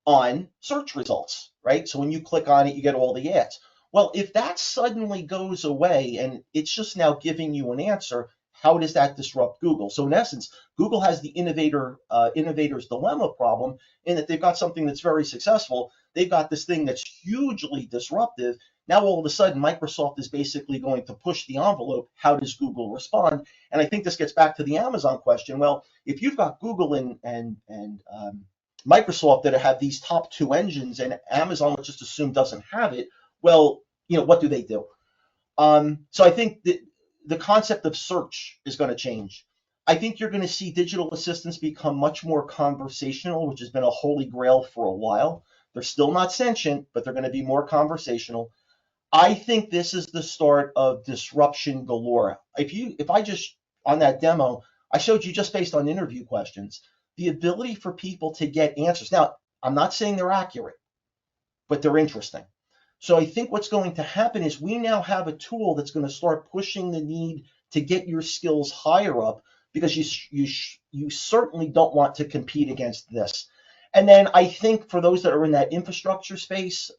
on search results, right? So when you click on it, you get all the ads. Well, if that suddenly goes away and it's just now giving you an answer, how does that disrupt Google? So in essence, Google has the innovator's dilemma problem in that they've got something that's very successful. They've got this thing that's hugely disruptive. Now all of a sudden, Microsoft is basically going to push the envelope. How does Google respond? And I think this gets back to the Amazon question. Well, if you've got Google and Microsoft that have these top two engines, and Amazon, let's just assume, doesn't have it, well, what do they do? So I think that the concept of search is going to change. I think you're going to see digital assistants become much more conversational, which has been a holy grail for a while. They're still not sentient, but they're going to be more conversational. I think this is the start of disruption galore. If I just, on that demo, I showed you just based on interview questions, the ability for people to get answers. Now, I'm not saying they're accurate, but they're interesting. So I think what's going to happen is we now have a tool that's going to start pushing the need to get your skills higher up, because you certainly don't want to compete against this. And then I think for those that are in that infrastructure space,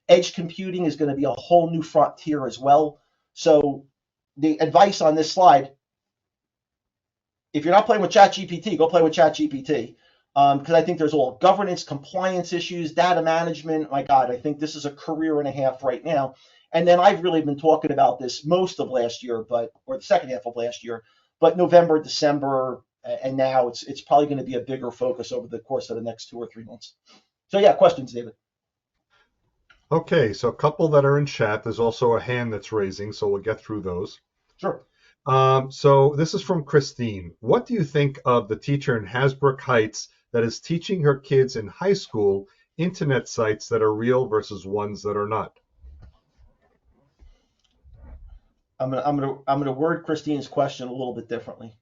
edge computing is going to be a whole new frontier as well. So the advice on this slide, if you're not playing with ChatGPT, go play with ChatGPT. Because I think there's all governance, compliance issues, data management. My God, I think this is a career and a half right now. And then I've really been talking about this most of last year, or the second half of last year, but November, December, and now it's probably going to be a bigger focus over the course of the next 2 or 3 months. So yeah, questions, David. Okay, so a couple that are in chat. There's also a hand that's raising, so we'll get through those. Sure. So this is from Christine. What do you think of the teacher in Hasbrook Heights that is teaching her kids in high school internet sites that are real versus ones that are not? I'm gonna word Christine's question a little bit differently.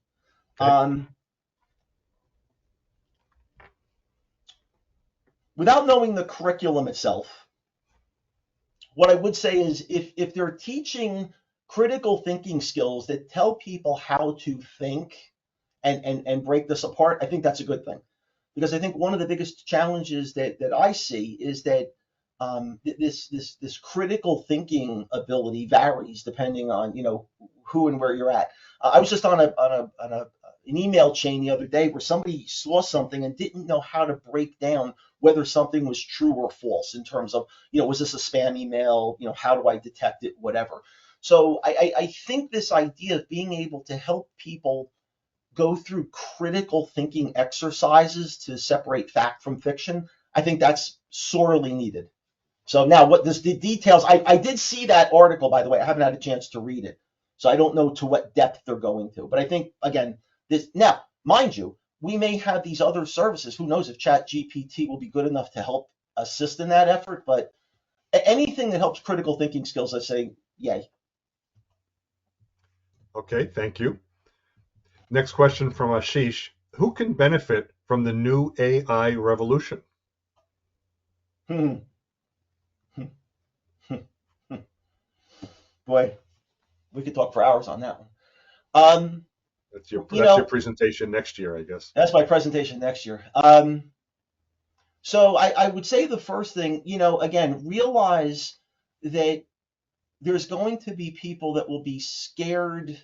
Okay. Without knowing the curriculum itself, what I would say is if they're teaching critical thinking skills that tell people how to think and break this apart, I think that's a good thing. Because I think one of the biggest challenges that I see is that this critical thinking ability varies depending on who and where you're at. I was just on an email chain the other day where somebody saw something and didn't know how to break down whether something was true or false in terms of was this a spam email, how do I detect it, whatever. So I think this idea of being able to help people go through critical thinking exercises to separate fact from fiction, I think that's sorely needed. So now the details, I did see that article, by the way. I haven't had a chance to read it. So I don't know to what depth they're going to. But I think, again, now, mind you, we may have these other services. Who knows if ChatGPT will be good enough to help assist in that effort. But anything that helps critical thinking skills, I say, yay. Okay, thank you. Next question from Ashish. Who can benefit from the new AI revolution? Boy, we could talk for hours on that one. That's your presentation next year, I guess. That's my presentation next year. So I would say the first thing, again, realize that there's going to be people that will be scared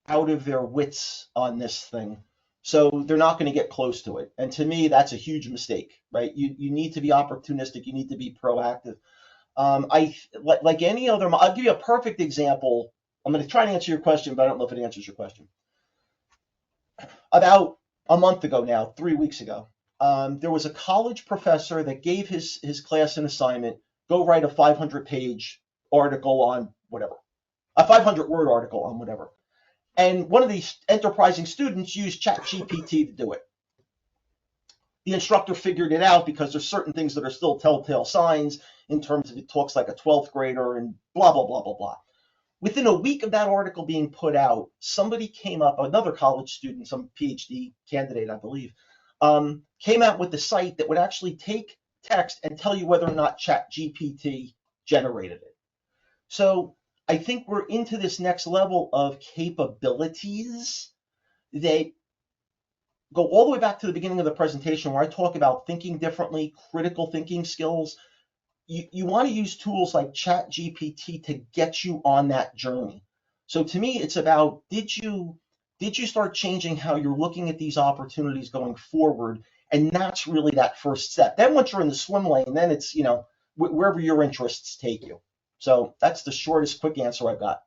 out of their wits on this thing. So they're not going to get close to it. And to me, that's a huge mistake, right? You need to be opportunistic. You need to be proactive. Like any other, I'll give you a perfect example. I'm going to try to answer your question, but I don't know if it answers your question. About a month ago now, 3 weeks ago, there was a college professor that gave his class an assignment, go write a 500-page article on whatever, a 500-word article on whatever. And one of these enterprising students used ChatGPT to do it. The instructor figured it out because there's certain things that are still telltale signs in terms of it talks like a 12th grader and blah, blah, blah, blah, blah. Within a week of that article being put out, somebody came up, another college student, some PhD candidate, I believe, came out with a site that would actually take text and tell you whether or not ChatGPT generated it. So I think we're into this next level of capabilities that go all the way back to the beginning of the presentation where I talk about thinking differently, critical thinking skills. You want to use tools like ChatGPT to get you on that journey. So to me, it's about did you start changing how you're looking at these opportunities going forward? And that's really that first step. Then once you're in the swim lane, then it's, wherever your interests take you. So that's the shortest, quick answer I've got.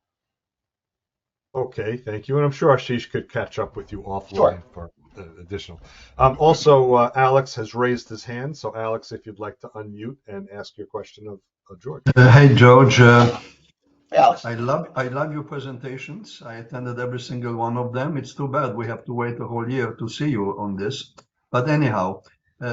Okay, thank you. And I'm sure Ashish could catch up with you offline Sure. for additional. Also, Alex has raised his hand. So, Alex, if you'd like to unmute and ask your question of George. Hey, George. Hey, Alex. I love your presentations. I attended every single one of them. It's too bad we have to wait a whole year to see you on this. But anyhow,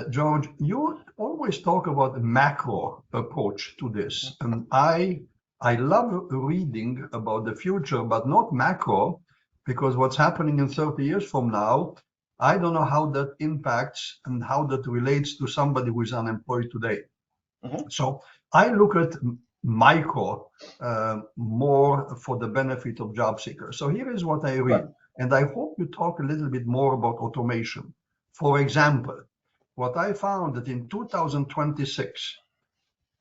George, you always talk about a macro approach to this. And I love reading about the future, but not macro, because what's happening in 30 years from now, I don't know how that impacts and how that relates to somebody who is unemployed today. Mhm. So I look at micro more for the benefit of job seekers. So here is what I read, and I hope you talk a little bit more about automation. For example, what I found that in 2026,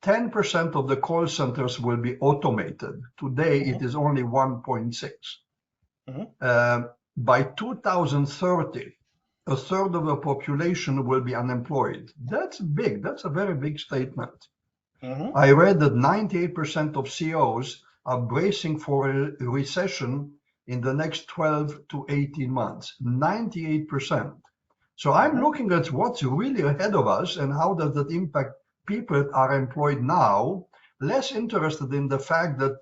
10% of the call centers will be automated. Today, it is only 1.6. By 2030, a third of the population will be unemployed. That's big. That's a very big statement. I read that 98% of CEOs are bracing for a recession in the next 12 to 18 months. 98%. So I'm looking at what's really ahead of us and how does that impact people that are employed now, less interested in the fact that,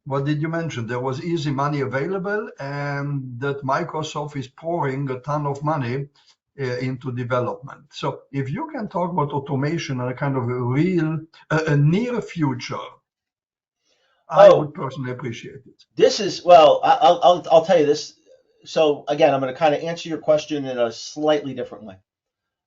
what did you mention? There was easy money available and that Microsoft is pouring a ton of money into development. So if you can talk about automation and a kind of a near future, I would personally appreciate it. This is, well, I'll tell you this. So again, I'm going to kind of answer your question in a slightly different way.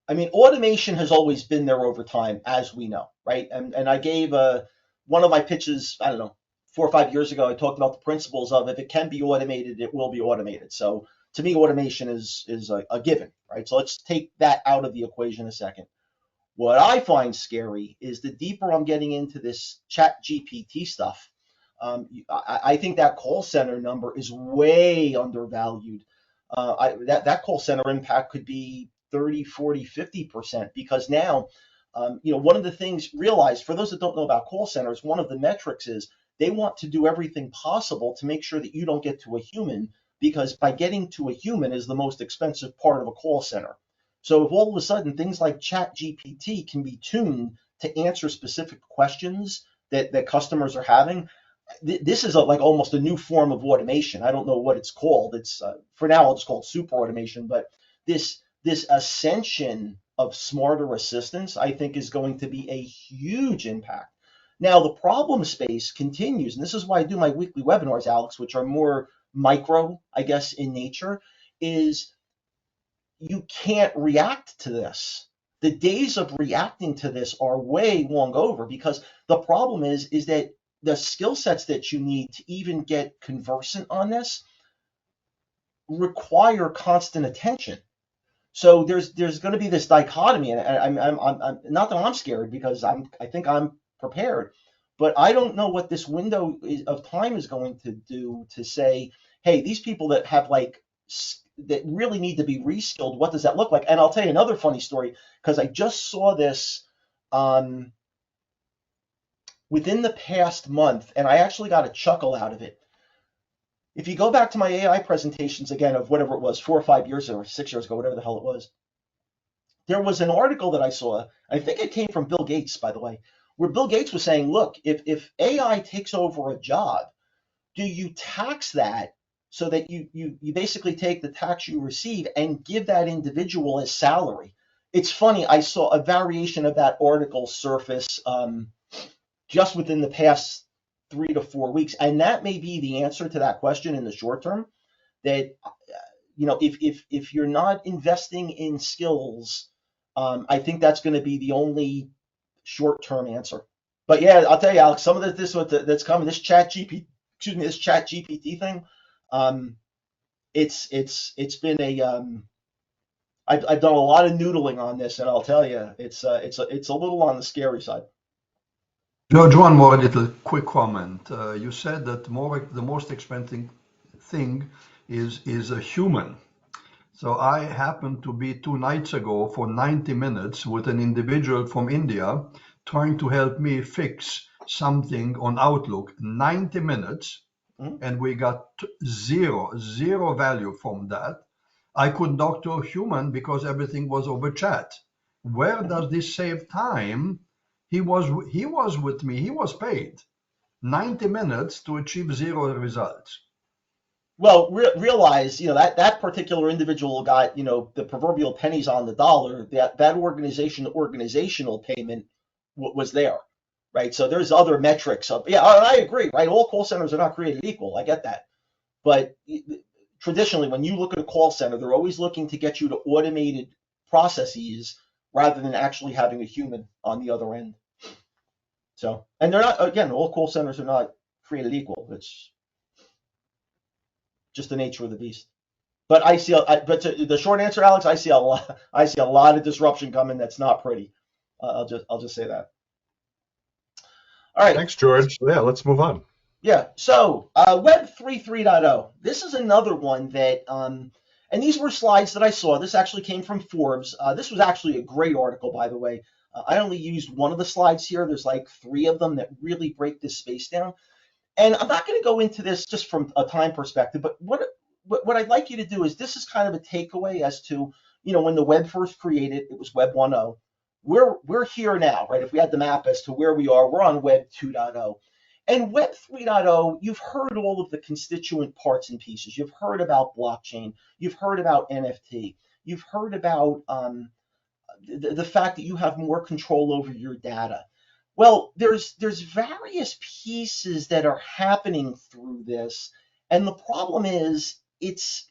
I mean, automation has always been there over time, as we know, right? And I gave one of my pitches, I don't know, 4 or 5 years ago. I talked about the principles of if it can be automated, it will be automated. So to me, automation is a given, right? So let's take that out of the equation a second. What I find scary is the deeper I'm getting into this chat GPT stuff, I think that call center number is way undervalued. That call center impact could be 30, 40, 50%, because now, one of the things, realize, for those that don't know about call centers, one of the metrics is they want to do everything possible to make sure that you don't get to a human, because by getting to a human is the most expensive part of a call center. So if all of a sudden things like chat GPT can be tuned to answer specific questions that customers are having, this is like almost a new form of automation. I don't know what it's called. It's for now I'll just call it super automation. But this ascension of smarter assistants, I think, is going to be a huge impact. Now the problem space continues, and this is why I do my weekly webinars, Alex, which are more micro, I guess, in nature. Is you can't react to this. The days of reacting to this are way long over, because the problem is that the skill sets that you need to even get conversant on this require constant attention. So there's going to be this dichotomy, and I'm not that I'm scared, because I think I'm prepared, but I don't know what this window of time is going to do to say, hey, these people that have that really need to be reskilled, what does that look like? And I'll tell you another funny story, because I just saw this within the past month, and I actually got a chuckle out of it. If you go back to my AI presentations again of whatever it was, 4 or 5 years or 6 years ago, whatever the hell it was, there was an article that I saw, I think it came from Bill Gates, by the way, where Bill Gates was saying, look, if AI takes over a job, do you tax that so that you basically take the tax you receive and give that individual as salary? It's funny, I saw a variation of that article surface just within the past 3 to 4 weeks, and that may be the answer to that question in the short term. That if you're not investing in skills, I think that's going to be the only short-term answer. But yeah, I'll tell you, Alex, some of this that's coming, this chat GPT thing, it's been I've done a lot of noodling on this, and I'll tell you, it's a little on the scary side. George, one more little quick comment. You said that the most expensive thing is a human. So I happened to be 2 nights ago for 90 minutes with an individual from India trying to help me fix something on Outlook. 90 minutes, and we got zero value from that. I couldn't talk to a human because everything was over chat. Where does this save time? He was with me. He was paid 90 minutes to achieve zero results. Well, realize, that particular individual got, the proverbial pennies on the dollar. That organizational payment was there, right? So there's other metrics of, yeah, I agree, right? All call centers are not created equal. I get that. But traditionally, when you look at a call center, they're always looking to get you to automated processes rather than actually having a human on the other end. So, and they're not, again, all call centers are not created equal. It's just the nature of the beast. But the short answer, Alex, I see a lot of disruption coming. That's not pretty. I'll just say that. All right. Thanks, George. Yeah, let's move on. Yeah. So Web 3.0. This is another one that, and these were slides that I saw. This actually came from Forbes. This was actually a great article, by the way. I only used one of the slides here. There's like 3 of them that really break this space down. And I'm not going to go into this just from a time perspective, but what I'd like you to do is, this is kind of a takeaway as to, when the web first created, it was Web 1.0. We're here now, right? If we had the map as to where we are, we're on Web 2.0. And Web 3.0, you've heard all of the constituent parts and pieces. You've heard about blockchain. You've heard about NFT. You've heard about the fact that you have more control over your data. Well, there's various pieces that are happening through this, and the problem is it's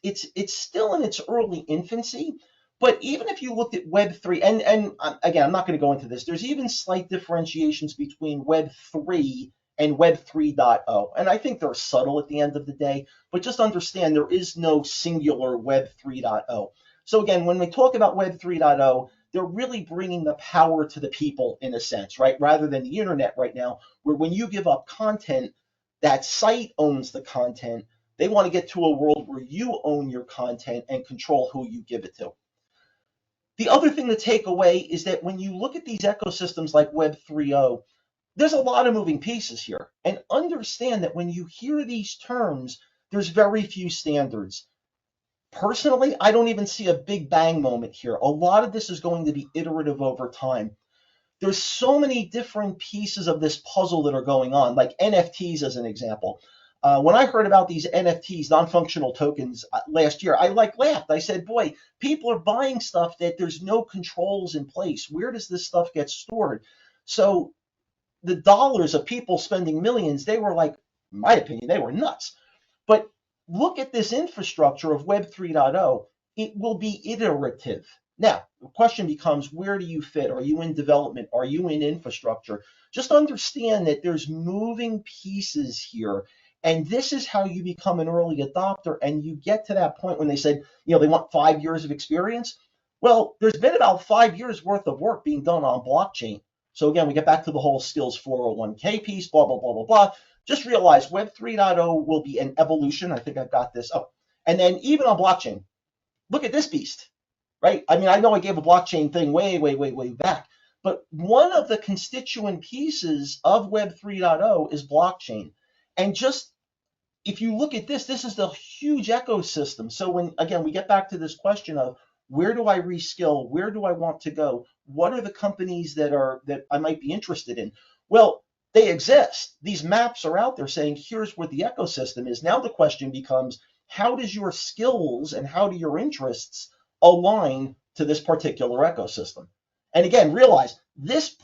still in its early infancy. But even if you looked at Web 3, and again, I'm not going to go into this, there's even slight differentiations between Web 3 and Web 3.0. And I think they're subtle at the end of the day, but just understand there is no singular Web 3.0. So again, when we talk about Web 3.0, they're really bringing the power to the people in a sense, right? Rather than the internet right now, where when you give up content, that site owns the content. They want to get to a world where you own your content and control who you give it to. The other thing to take away is that when you look at these ecosystems like Web 3.0, there's a lot of moving pieces here. And understand that when you hear these terms, there's very few standards. Personally, I don't even see a big bang moment here. A lot of this is going to be iterative over time. There's so many different pieces of this puzzle that are going on, like NFTs as an example. When I heard about these NFTs, non-functional tokens, last year, I laughed. I said, boy, people are buying stuff that there's no controls in place. Where does this stuff get stored? So the dollars of people spending millions, they were like, in my opinion, they were nuts. But look at this infrastructure of Web 3.0. It will be iterative. Now, the question becomes, where do you fit? Are you in development? Are you in infrastructure? Just understand that there's moving pieces here. And this is how you become an early adopter. And you get to that point when they said, they want 5 years of experience. Well, there's been about 5 years worth of work being done on blockchain. So again, we get back to the whole skills 401k piece, blah, blah, blah, blah, blah. Just realize Web 3.0 will be an evolution. I think I've got this. Oh, and then even on blockchain, look at this beast, right? I mean, I know I gave a blockchain thing way back, but one of the constituent pieces of Web 3.0 is blockchain. And just, if you look at this is the huge ecosystem. So when, again, we get back to this question of, where do I reskill? Where do I want to go? What are the companies that I might be interested in? Well, they exist. These maps are out there saying, here's where the ecosystem is. Now the question becomes, how does your skills and how do your interests align to this particular ecosystem? And again, realize this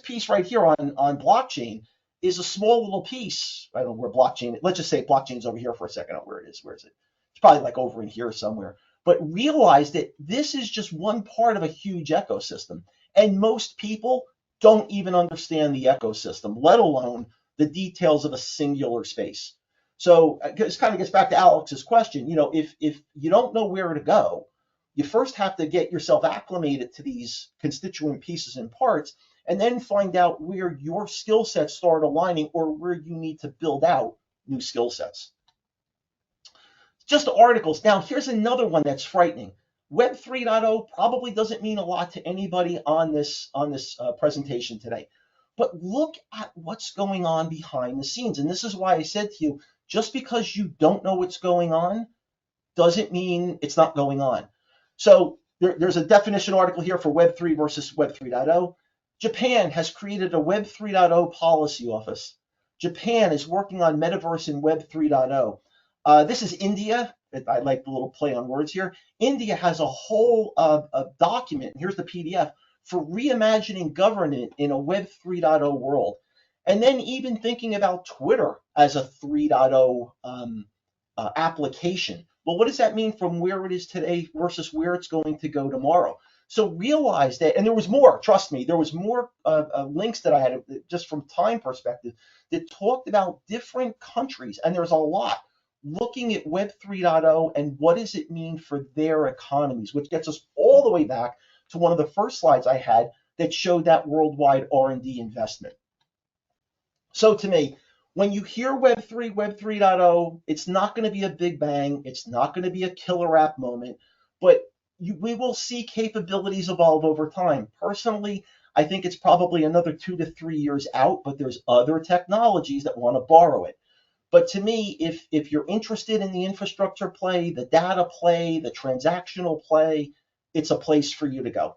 piece right here on blockchain is a small little piece. I don't know where blockchain, let's just say blockchain's over here for a second. Where it is, where is it? It's probably like over in here somewhere. But realize that this is just one part of a huge ecosystem. And most people don't even understand the ecosystem, let alone the details of a singular space. So this kind of gets back to Alex's question. If you don't know where to go, You first have to get yourself acclimated to these constituent pieces and parts, and then find out where your skill sets start aligning or where you need to build out new skill sets. Just articles. Now, here's another one that's frightening. Web 3.0 probably doesn't mean a lot to anybody on this presentation today. But look at what's going on behind the scenes. And this is why I said to you, just because you don't know what's going on doesn't mean it's not going on. So there's a definition article here for Web 3 versus Web 3.0. Japan has created a Web 3.0 policy office. Japan is working on metaverse and Web 3.0. This is India. I like the little play on words here. India has a whole document. Here's the PDF for reimagining governance in a Web 3.0 world. And then even thinking about Twitter as a 3.0 application. Well, what does that mean from where it is today versus where it's going to go tomorrow? So realize that, and there was more, trust me, there was more links that I had just from time perspective that talked about different countries, and there's a lot, looking at Web 3.0 and what does it mean for their economies, which gets us all the way back to one of the first slides I had that showed that worldwide R&D investment. So to me, when you hear Web 3, Web 3.0, it's not going to be a big bang. It's not going to be a killer app moment, but we will see capabilities evolve over time. Personally, I think it's probably another 2 to 3 years out, but there's other technologies that want to borrow it. But to me, if you're interested in the infrastructure play, the data play, the transactional play, it's a place for you to go.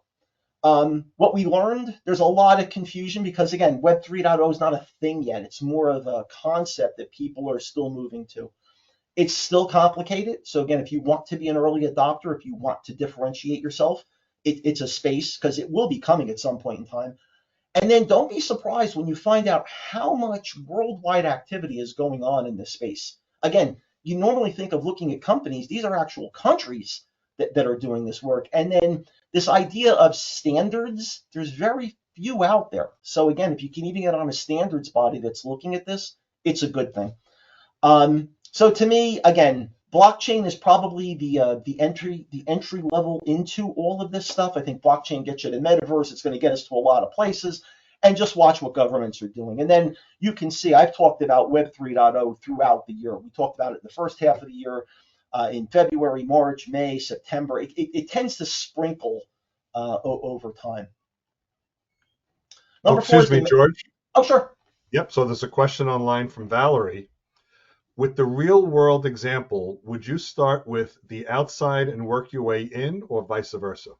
What we learned, there's a lot of confusion because, again, Web 3.0 is not a thing yet. It's more of a concept that people are still moving to. It's still complicated. So, again, if you want to be an early adopter, if you want to differentiate yourself, it's a space because it will be coming at some point in time. And then don't be surprised when you find out how much worldwide activity is going on in this space. Again, you normally think of looking at companies. These are actual countries that are doing this work. And then this idea of standards, there's very few out there. So again, if you can even get on a standards body that's looking at this, it's a good thing. So to me, again, blockchain is probably the entry level into all of this stuff. I think blockchain gets you to metaverse. It's going to get us to a lot of places, and just watch what governments are doing. And then you can see I've talked about Web 3.0 throughout the year. We talked about it in the first half of the year, in February, March, May, September. It tends to sprinkle over time. Number four. Excuse me, George. Oh, sure. Yep. So there's a question online from Valerie. With the real world example, would you start with the outside and work your way in, or vice versa?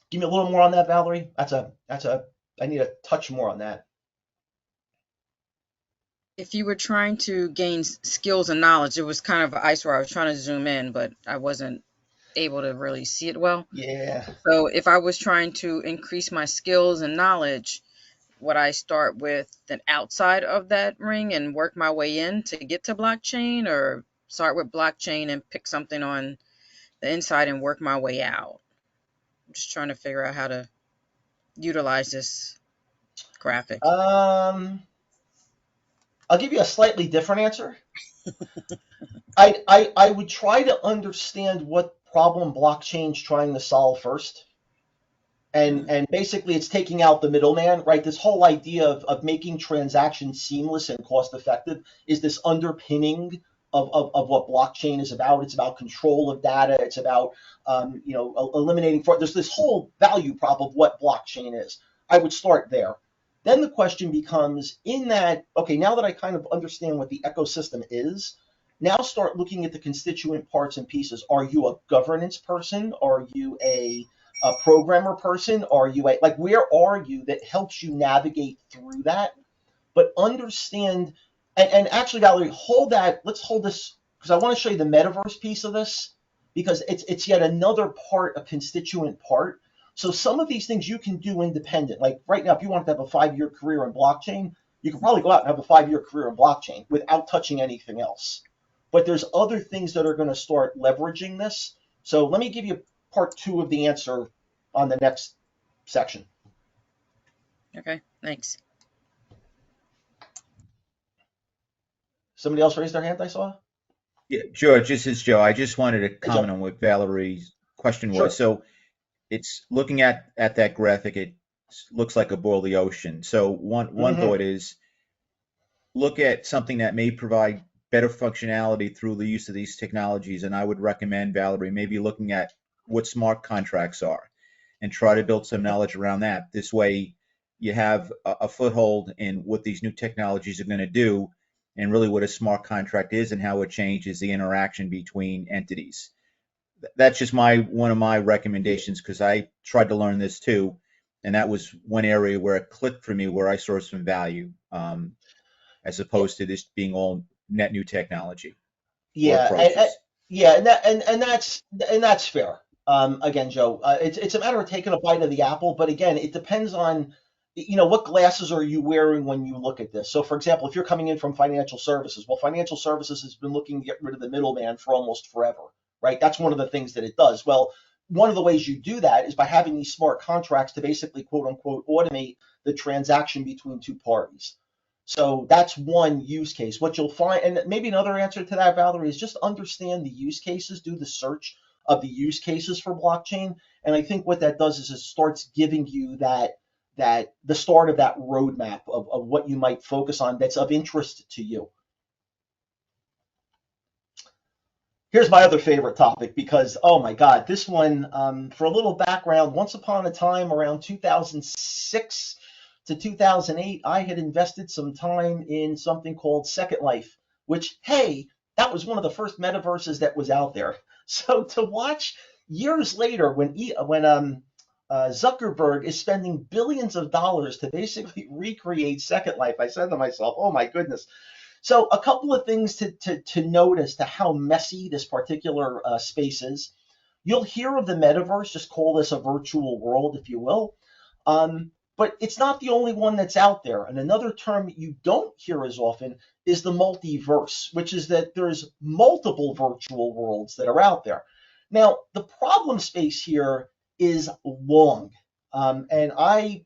Give me a little more on that, Valerie. I need a touch more on that. If you were trying to gain skills and knowledge, it was kind of an ice where I was trying to zoom in, but I wasn't able to really see it well. Yeah. So if I was trying to increase my skills and knowledge, would I start with the outside of that ring and work my way in to get to blockchain, or start with blockchain and pick something on the inside and work my way out? I'm just trying to figure out how to utilize this graphic. I'll give you a slightly different answer. I would try to understand what problem blockchain's trying to solve first. And basically it's taking out the middleman, right? This whole idea of making transactions seamless and cost effective is this underpinning of what blockchain is about. It's about control of data. It's about eliminating fraud. There's this whole value prop of what blockchain is. I would start there. Then the question becomes, in that, okay, now that I kind of understand what the ecosystem is, now start looking at the constituent parts and pieces. Are you a governance person? Are you a programmer person? Are you where are you that helps you navigate through that? But understand, and actually, Valerie, let's hold this, because I want to show you the metaverse piece of this, because it's yet another part, a constituent part. So some of these things you can do independent. Like right now, if you want to have a 5-year career in blockchain, you can probably go out and have a 5-year career in blockchain without touching anything else. But there's other things that are going to start leveraging this. So let me give you part 2 of the answer on the next section. Okay, thanks. Somebody else raised their hand, I saw? Yeah, George, this is Joe. I just wanted to Hey, Joe. comment on what Valerie's question was. Sure. So it's looking at that graphic, it looks like a boil the ocean. So one Hmm. thought is look at something that may provide better functionality through the use of these technologies. And I would recommend, Valerie, maybe looking at what smart contracts are and try to build some knowledge around that. This way, you have a foothold in what these new technologies are going to do and really what a smart contract is and how it changes the interaction between entities. That's just one of my recommendations because I tried to learn this too. And that was one area where it clicked for me, where I saw some value. As opposed to this being all net new technology or Yeah, approaches. yeah, and that's fair. Again, Joe, it's a matter of taking a bite of the apple, but again, it depends on, what glasses are you wearing when you look at this. So, for example, if you're coming in from financial services, well, financial services has been looking to get rid of the middleman for almost forever, right? That's one of the things that it does. Well, one of the ways you do that is by having these smart contracts to basically, quote unquote, automate the transaction between two parties. So that's one use case. What you'll find, and maybe another answer to that, Valerie, is just understand the use cases, do the search of the use cases for blockchain. And I think what that does is it starts giving you that the start of that roadmap of what you might focus on that's of interest to you. Here's my other favorite topic because, oh my God, this one, for a little background, once upon a time around 2006 to 2008, I had invested some time in something called Second Life, which, hey, that was one of the first metaverses that was out there. So to watch years later when Zuckerberg is spending billions of dollars to basically recreate Second Life, I said to myself, oh my goodness, so a couple of things to note as to how messy this particular space is. You'll hear of the metaverse, just call this a virtual world, if you will. But it's not the only one that's out there. And another term you don't hear as often is the multiverse, which is that there's multiple virtual worlds that are out there. Now, the problem space here is long. And I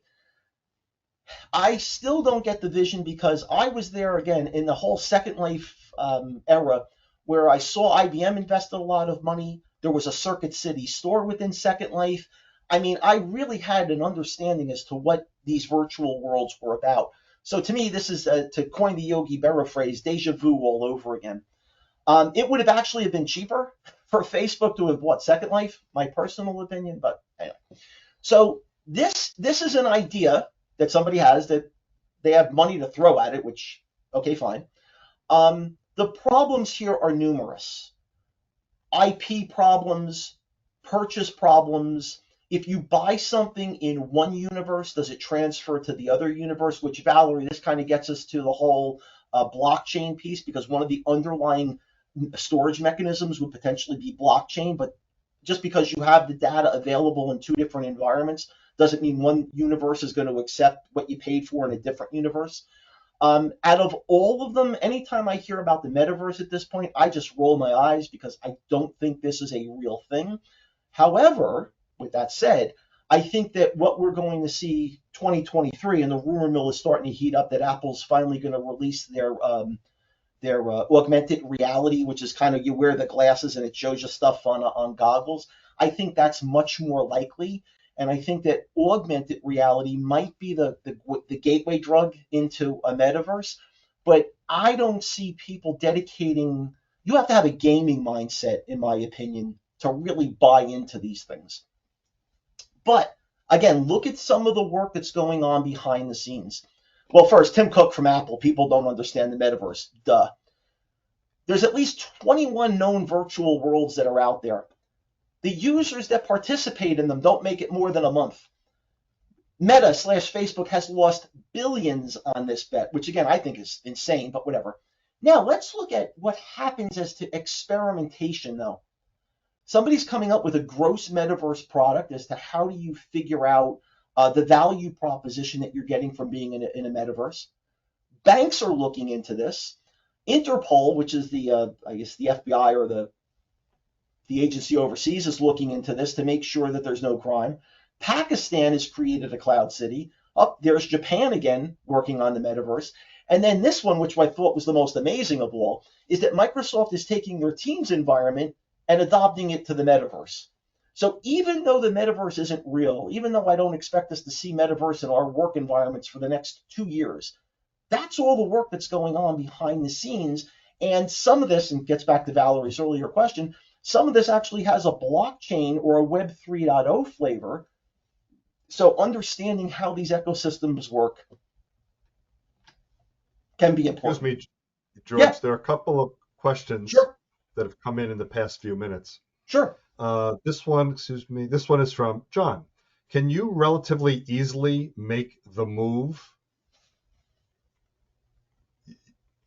still don't get the vision because I was there again in the whole Second Life era where I saw IBM invested a lot of money. There was a Circuit City store within Second Life. I mean, I really had an understanding as to what these virtual worlds were about. So to me, this is, to coin the Yogi Berra phrase, deja vu all over again. It would have actually been cheaper for Facebook to have bought Second Life, my personal opinion, but anyway. So this is an idea that somebody has that they have money to throw at it, which, okay, fine. The problems here are numerous. IP problems, purchase problems. If you buy something in one universe, does it transfer to the other universe? Which, Valerie, this kind of gets us to the whole blockchain piece because one of the underlying storage mechanisms would potentially be blockchain, but just because you have the data available in two different environments doesn't mean one universe is going to accept what you paid for in a different universe. Out of all of them, anytime I hear about the metaverse at this point, I just roll my eyes because I don't think this is a real thing. However, with that said, I think that what we're going to see 2023, and the rumor mill is starting to heat up that Apple's finally going to release their augmented reality, which is kind of you wear the glasses and it shows you stuff on goggles. I think that's much more likely. And I think that augmented reality might be the gateway drug into a metaverse. But I don't see people dedicating, you have to have a gaming mindset, in my opinion, to really buy into these things. But again, look at some of the work that's going on behind the scenes. Well, first, Tim Cook from Apple, people don't understand the metaverse. Duh. There's at least 21 known virtual worlds that are out there. The users that participate in them don't make it more than a month. Meta/Facebook has lost billions on this bet, which again I think is insane, but whatever. Now let's look at what happens as to experimentation though. Somebody's coming up with a gross metaverse product as to how do you figure out the value proposition that you're getting from being in a metaverse. Banks are looking into this. Interpol, which is I guess the FBI or the agency overseas, is looking into this to make sure that there's no crime. Pakistan has created a cloud city. There's Japan again working on the metaverse. And then this one, which I thought was the most amazing of all, is that Microsoft is taking their Teams environment and adopting it to the metaverse. So even though the metaverse isn't real, even though I don't expect us to see metaverse in our work environments for the next 2 years, that's all the work that's going on behind the scenes. And some of this, and gets back to Valerie's earlier question, some of this actually has a blockchain or a Web 3.0 flavor. So understanding how these ecosystems work can be important. Excuse me, George, Yeah. there are a couple of questions Sure. that have come in the past few minutes. Sure. This one is from John. Can you relatively easily make the move?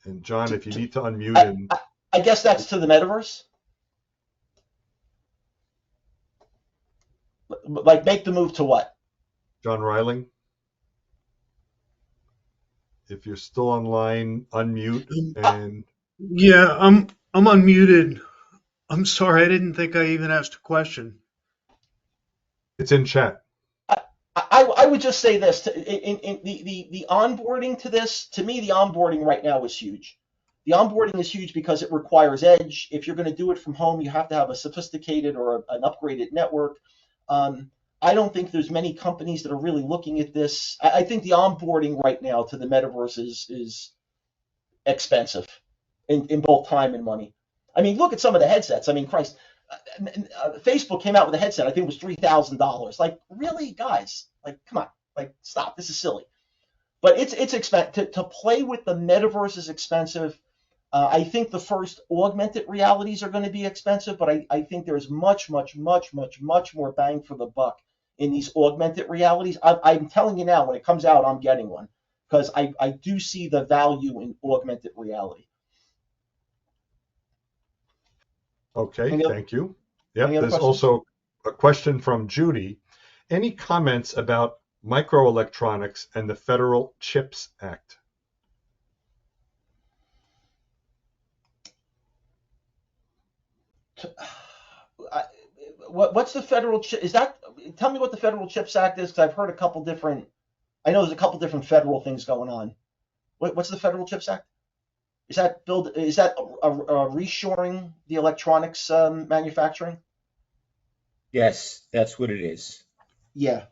And John, if you need to unmute I guess that's to the metaverse. Like make the move to what? John Reiling, if you're still online, unmute and. Yeah, I'm unmuted. I'm sorry, I didn't think I even asked a question. It's in chat. I would just say this: in the onboarding to this, to me, the onboarding right now is huge. The onboarding is huge because it requires edge. If you're going to do it from home, you have to have a sophisticated or an upgraded network. I don't think there's many companies that are really looking at this. I think the onboarding right now to the metaverse is expensive in both time and money. I mean, look at some of the headsets. I mean, Christ, Facebook came out with a headset. I think it was $3,000. Like, really, guys? Like, come on. Like, stop. This is silly. But it's expensive. To play with the metaverse is expensive. I think the first augmented realities are going to be expensive, but I think there's much more bang for the buck in these augmented realities. I'm telling you now, when it comes out, I'm getting one because I do see the value in augmented reality. Okay, thank you. Any Yep, other there's questions? also a question from Judy. Any comments about microelectronics and the Federal CHIPS Act? What's the federal chip? Is that? Tell me what the Federal CHIPS Act is, because I've heard a couple different. I know there's a couple different federal things going on. What's the Federal CHIPS Act? Is that reshoring the electronics manufacturing? Yes, that's what it is. Yeah.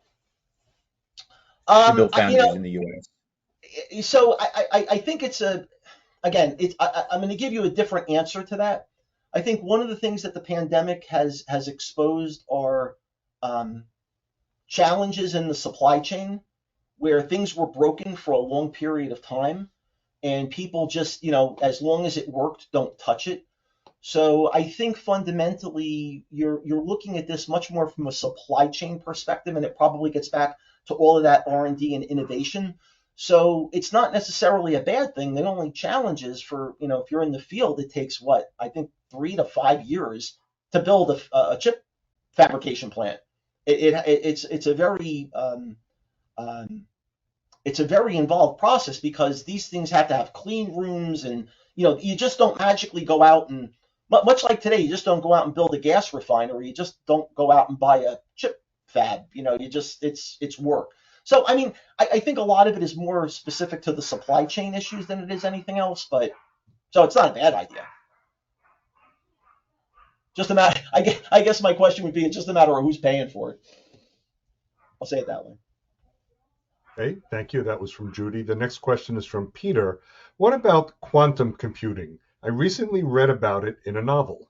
To build foundries in the U.S. So I think it's again, I'm going to give you a different answer to that. I think one of the things that the pandemic has exposed are challenges in the supply chain where things were broken for a long period of time and people just, as long as it worked, don't touch it. So I think fundamentally you're looking at this much more from a supply chain perspective, and it probably gets back to all of that R&D and innovation. So it's not necessarily a bad thing. The only challenge is for, if you're in the field, it takes I think 3 to 5 years to build a chip fabrication plant. It's a very involved process because these things have to have clean rooms, and you just don't magically go out and, much like today, you just don't go out and build a gas refinery. You just don't go out and buy a chip fab. It's work. So I mean, I think a lot of it is more specific to the supply chain issues than it is anything else. But so it's not a bad idea. Just a matter. I guess my question would be, it's just a matter of who's paying for it. I'll say it that way. Okay, thank you. That was from Judy. The next question is from Peter. What about quantum computing? I recently read about it in a novel.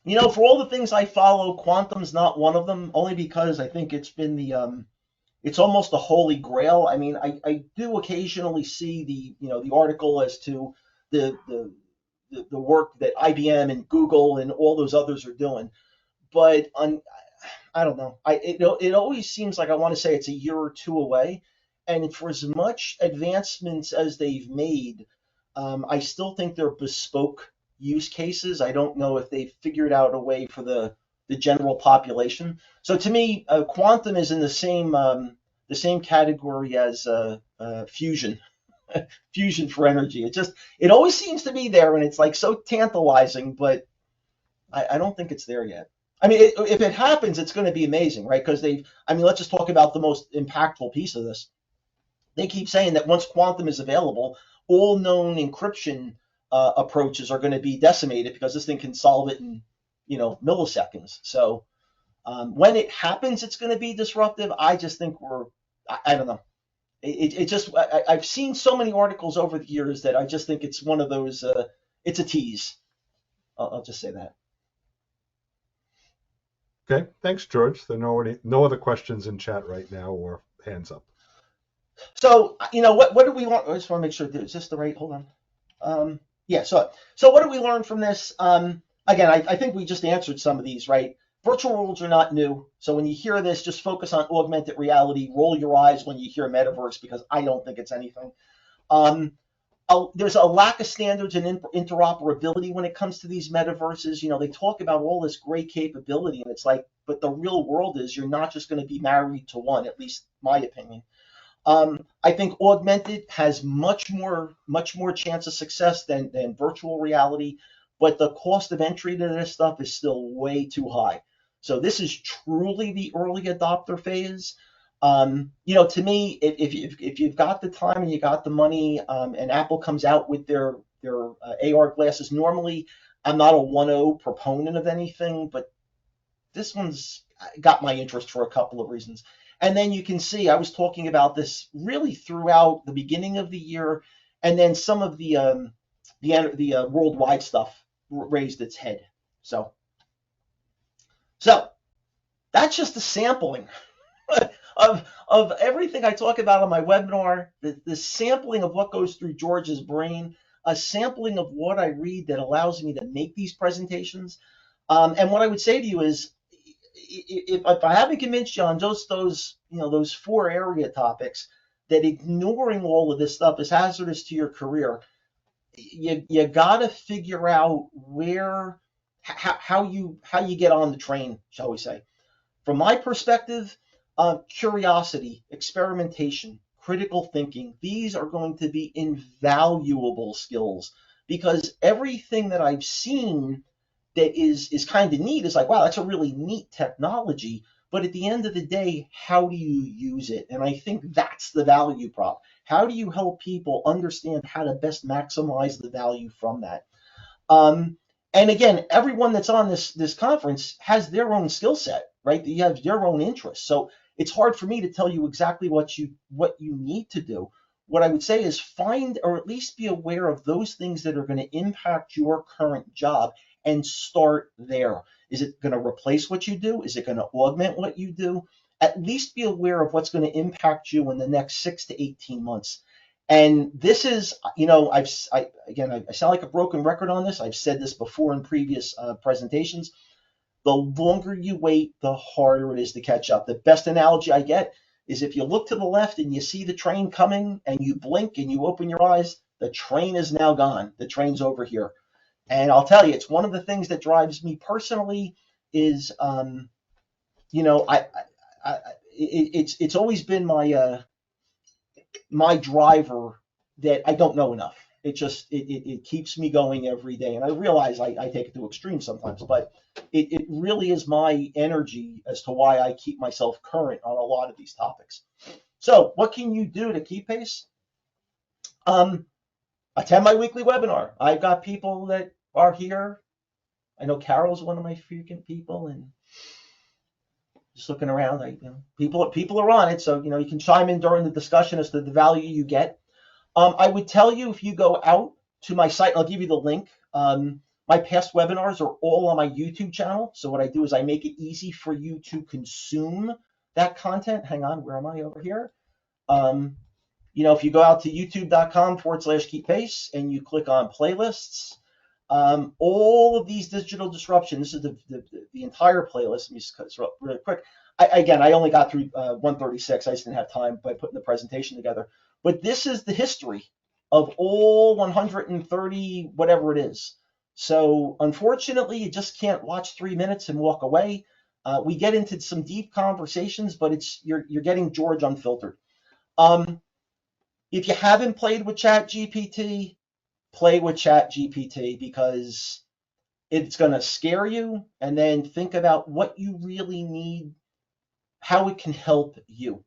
For all the things I follow, quantum's not one of them, only because I think it's been it's almost the holy grail. I mean, I do occasionally see the article as to the work that IBM and Google and all those others are doing, but I don't know. It always seems like I want to say it's a year or two away, and for as much advancements as they've made, I still think they're bespoke use cases. I don't know if they've figured out a way for the general population. So to me, quantum is in the same category as fusion. Fusion for energy. It always seems to be there, and it's like so tantalizing, but I don't think it's there yet. I mean, if it happens, it's going to be amazing, right? Because let's just talk about the most impactful piece of this. they keep saying that once quantum is available, all known encryption approaches are going to be decimated because this thing can solve it in, milliseconds. So when it happens, it's going to be disruptive. I just think I don't know. I've seen so many articles over the years that I just think it's one of those, it's a tease. I'll just say that. Okay, thanks, George. There are no other questions in chat right now or hands up. So, what do we want? I just want to make sure, is this the right, hold on. Yeah, so what do we learn from this? Again, I think we just answered some of these, right? Virtual worlds are not new. So when you hear this, just focus on augmented reality. Roll your eyes when you hear metaverse, because I don't think it's anything. There's a lack of standards and interoperability when it comes to these metaverses. They talk about all this great capability, and it's like, but the real world is you're not just going to be married to one, at least my opinion. I think augmented has much more chance of success than virtual reality, but the cost of entry to this stuff is still way too high. So this is truly the early adopter phase. To me, if you've got the time and you got the money, and Apple comes out with their AR glasses, normally I'm not a 1.0 proponent of anything, but this one's got my interest for a couple of reasons. And then you can see I was talking about this really throughout the beginning of the year, and then some of the worldwide stuff raised its head. So that's just a sampling of everything I talk about on my webinar, the sampling of what goes through George's brain, a sampling of what I read that allows me to make these presentations. And what I would say to you is, if I haven't convinced you on those 4 area topics, that ignoring all of this stuff is hazardous to your career, you got to figure out how you get on the train, shall we say. From my perspective, curiosity, experimentation, critical thinking, these are going to be invaluable skills, because everything that I've seen that is kind of neat is like, wow, that's a really neat technology. But at the end of the day, how do you use it? And I think that's the value prop. How do you help people understand how to best maximize the value from that? And again, everyone that's on this conference has their own skill set, right? You have your own interests. So it's hard for me to tell you exactly what you need to do. What I would say is find, or at least be aware of those things that are going to impact your current job, and start there. Is it going to replace what you do? Is it going to augment what you do? At least be aware of what's going to impact you in the next 6 to 18 months. And this is, I sound like a broken record on this. I've said this before in previous presentations. The longer you wait, the harder it is to catch up. The best analogy I get is if you look to the left and you see the train coming and you blink and you open your eyes, the train is now gone. The train's over here. And I'll tell you, it's one of the things that drives me personally is, it's always been my driver that I don't know enough. It keeps me going every day. And I realize I take it to extremes sometimes, but it really is my energy as to why I keep myself current on a lot of these topics. So what can you do to keep pace? Attend my weekly webinar. I've got people that are here. I know Carol's one of my frequent people, and just looking around, people are on it. So, you can chime in during the discussion as to the value you get. I would tell you, if you go out to my site, I'll give you the link. My past webinars are all on my YouTube channel. So what I do is I make it easy for you to consume that content. Hang on, where am I over here? If you go out to youtube.com/keep pace and you click on playlists, all of these digital disruptions, this is the entire playlist. Let me just cut this really quick. I only got through 136. I just didn't have time by putting the presentation together. But this is the history of all 130, whatever it is. So unfortunately, you just can't watch 3 minutes and walk away. We get into some deep conversations, but you're getting George unfiltered. If you haven't played with ChatGPT, play with ChatGPT, because it's going to scare you, and then think about what you really need, how it can help you.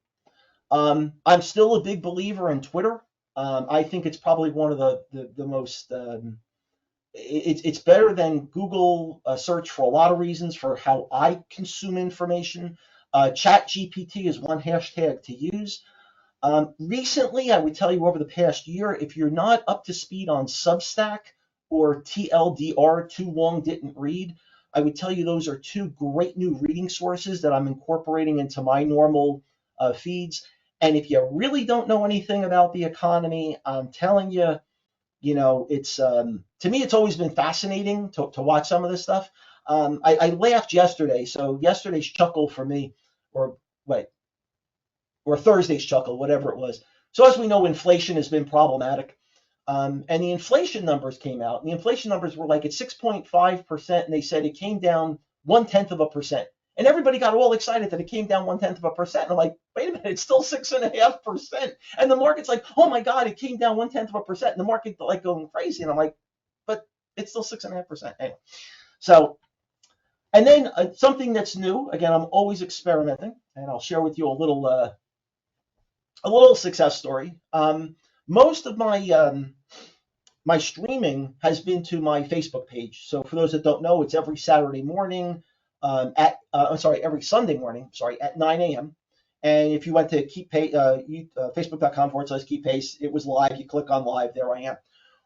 I'm still a big believer in Twitter. I think it's probably one of the most it's better than Google search for a lot of reasons for how I consume information. Chat GPT is one hashtag to use. Recently, I would tell you over the past year, if you're not up to speed on Substack or TLDR, Too Long Didn't Read, I would tell you those are two great new reading sources that I'm incorporating into my normal feeds. And if you really don't know anything about the economy, I'm telling you, it's to me, it's always been fascinating to watch some of this stuff. I laughed yesterday. So yesterday's chuckle for me, or wait, or Thursday's chuckle, whatever it was. So as we know, inflation has been problematic. And the inflation numbers came out. And the inflation numbers were like at 6.5%, and they said it came down 0.1%. And everybody got all excited that it came down 0.1%. And I'm like, wait a minute, it's still 6.5%. And the market's like, oh my God, it came down 0.1%. And the market like going crazy. And I'm like, but it's still 6.5%. Anyway. So, and then something that's new. Again, I'm always experimenting, and I'll share with you a little success story. Most of my streaming has been to my Facebook page. So for those that don't know, it's every Saturday morning every Sunday morning, at 9 a.m. And if you went to facebook.com/keep pace, it was live. You click on live, there I am.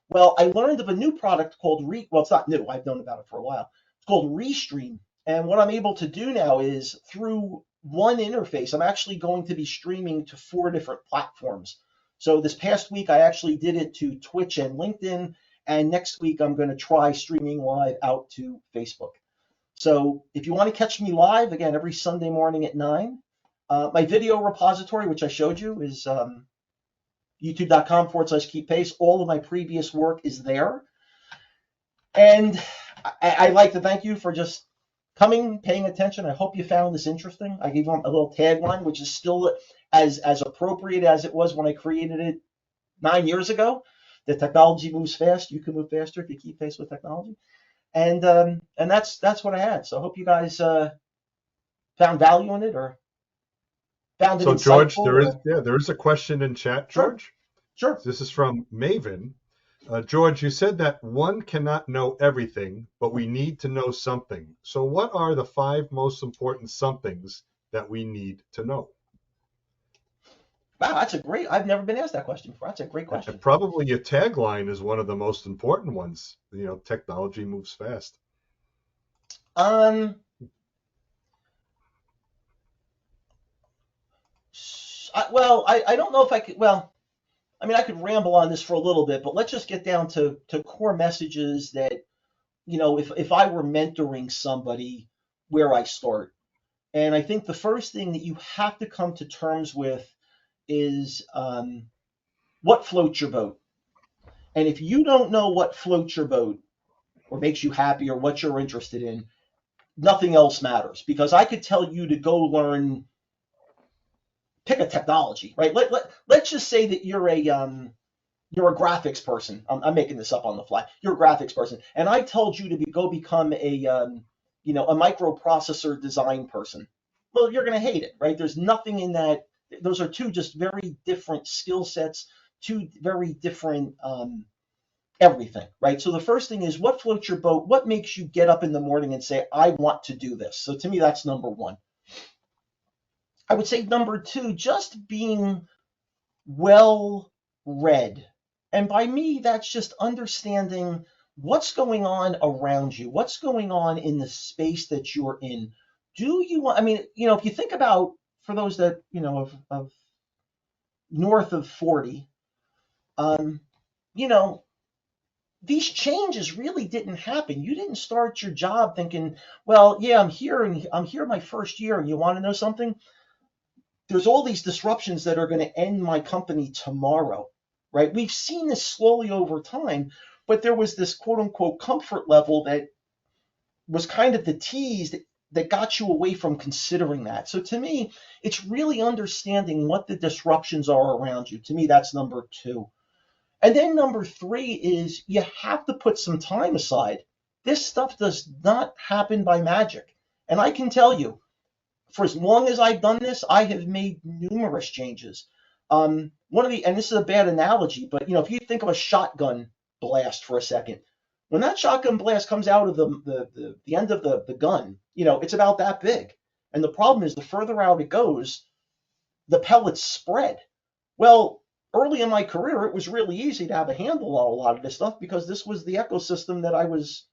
Well, I learned of a new product called it's not new. I've known about it for a while. It's called Restream. And what I'm able to do now is through one interface, I'm actually going to be streaming to 4 different platforms. So this past week, I actually did it to Twitch and LinkedIn. And next week, I'm going to try streaming live out to Facebook. So if you want to catch me live, again, every Sunday morning at 9, my video repository, which I showed you, is youtube.com/keep pace. All of my previous work is there. And I'd like to thank you for just coming, paying attention. I hope you found this interesting. I gave them a little tagline, which is still as appropriate as it was when I created it 9 years ago. The technology moves fast. You can move faster if you keep pace with technology. And that's what I had. So I hope you guys found value in it or found it insightful. So George, there is a question in chat, George. Sure. This is from Maven. George, you said that one cannot know everything, but we need to know something. So what are the 5 most important somethings that we need to know? Wow, I've never been asked that question before. That's a great question. And probably your tagline is one of the most important ones. Technology moves fast. I don't know if I could, I could ramble on this for a little bit, but let's just get down to core messages that, if I were mentoring somebody, where I start. And I think the first thing that you have to come to terms with is what floats your boat. And if you don't know what floats your boat or makes you happy or what you're interested in, nothing else matters. Because I could tell you to go learn, pick a technology, right? Let's just say that you're a graphics person. I'm making this up on the fly. You're a graphics person, and I told you to go become a microprocessor design person. Well, you're going to hate it, right? There's nothing in that. Those are 2 just very different skill sets, 2 very different everything, right? So the first thing is what floats your boat? What makes you get up in the morning and say, I want to do this? So to me, that's number 1. I would say number 2, just being well read. And by me, that's just understanding what's going on around you, what's going on in the space that you're in. Do you want, if you think about, for those that, of north of 40, these changes really didn't happen. You didn't start your job thinking, well, yeah, I'm here my first year, and you want to know something? There's all these disruptions that are going to end my company tomorrow, right? We've seen this slowly over time, but there was this quote unquote comfort level that was kind of the tease that got you away from considering that. So to me, it's really understanding what the disruptions are around you. To me, that's number 2. And then number 3 is you have to put some time aside. This stuff does not happen by magic. And I can tell you, for as long as I've done this, I have made numerous changes. And this is a bad analogy, but if you think of a shotgun blast for a second, when that shotgun blast comes out of the end of the gun, it's about that big. And the problem is the further out it goes, the pellets spread. Well, early in my career, it was really easy to have a handle on a lot of this stuff because this was the ecosystem that I was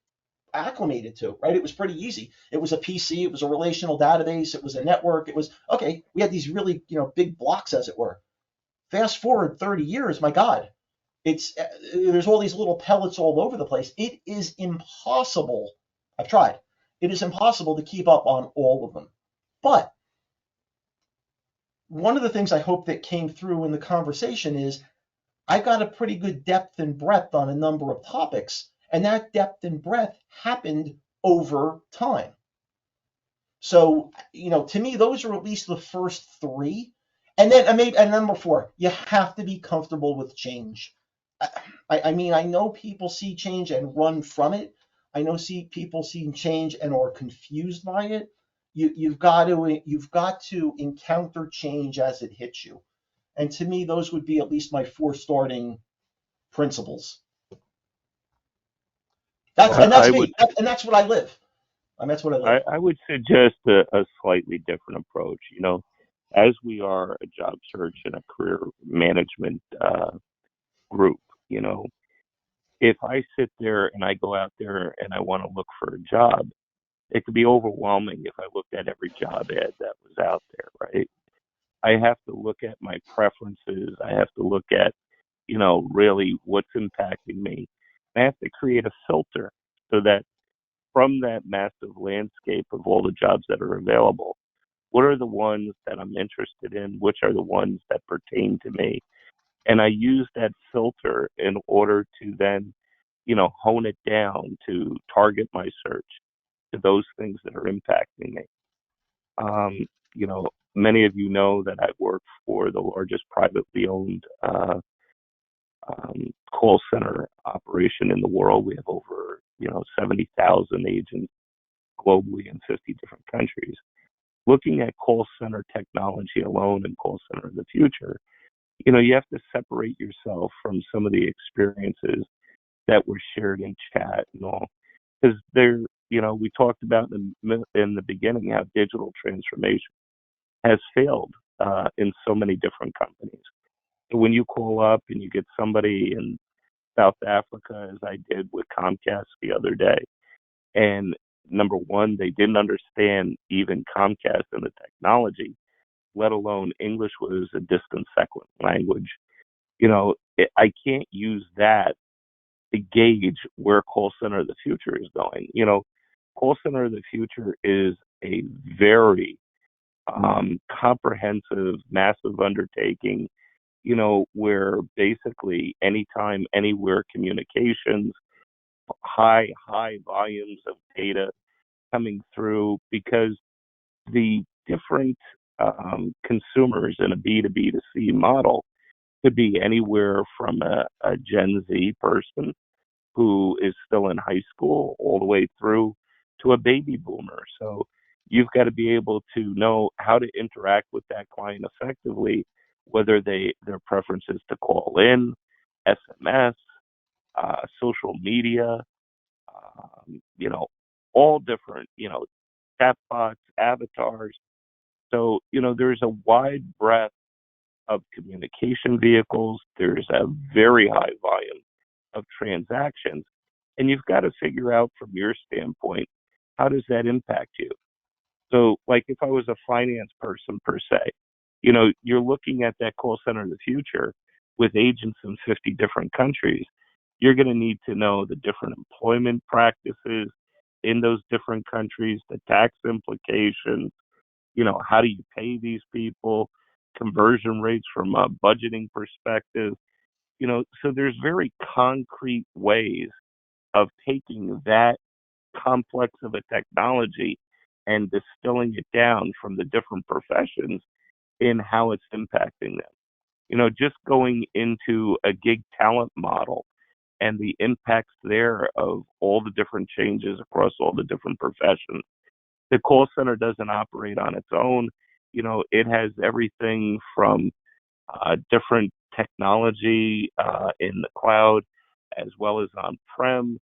acclimated to, right? It was pretty easy. It was a PC, it was a relational database, it was a network, it was okay. We had these really, big blocks, as it were. Fast forward 30 years, my God, there's all these little pellets all over the place. It is impossible. I've tried. It is impossible to keep up on all of them. But one of the things I hope that came through in the conversation is I got a pretty good depth and breadth on a number of topics, and that depth and breadth happened over time. So, to me, those are at least the first three. And then and number four, you have to be comfortable with change. I mean, I know people see change and run from it. I know people see change and are confused by it. You've got to encounter change as it hits you. And to me, those would be at least my four starting principles. That's me. That's what I live. That's what I live. I would suggest a slightly different approach. As we are a job search and a career management group, if I sit there and I go out there and I want to look for a job, it could be overwhelming if I looked at every job ad that was out there, right? I have to look at my preferences. I have to look at, really what's impacting me. I have to create a filter so that from that massive landscape of all the jobs that are available, what are the ones that I'm interested in? Which are the ones that pertain to me? And I use that filter in order to then, hone it down to target my search to those things that are impacting me. Many of you know that I work for the largest privately owned call center operation in the world. We have over, 70,000 agents globally in 50 different countries. Looking at call center technology alone and call center of the future, you have to separate yourself from some of the experiences that were shared in chat and all, because we talked about in the beginning how digital transformation has failed in so many different companies. So when you call up and you get somebody in South Africa, as I did with Comcast the other day, and number one, they didn't understand even Comcast and the technology, let alone English was a distant second language. I can't use that to gauge where call center of the future is going. Call center of the future is a very comprehensive, massive undertaking, where basically anytime, anywhere communications, high volumes of data coming through, because the different consumers in a B2B2C model could be anywhere from a Gen Z person who is still in high school all the way through to a baby boomer. So you've got to be able to know how to interact with that client effectively, whether their preference is to call in, SMS, social media, all different, chatbots, avatars. So, there's a wide breadth of communication vehicles. There's a very high volume of transactions. And you've got to figure out from your standpoint, how does that impact you? So, like if I was a finance person per se, you're looking at that call center of the future with agents in 50 different countries. You're going to need to know the different employment practices in those different countries, the tax implications, how do you pay these people, conversion rates from a budgeting perspective, so there's very concrete ways of taking that complex of a technology and distilling it down from the different professions in how it's impacting them. Just going into a gig talent model and the impacts there of all the different changes across all the different professions. the call center doesn't operate on its own. It has everything from different technology in the cloud as well as on-prem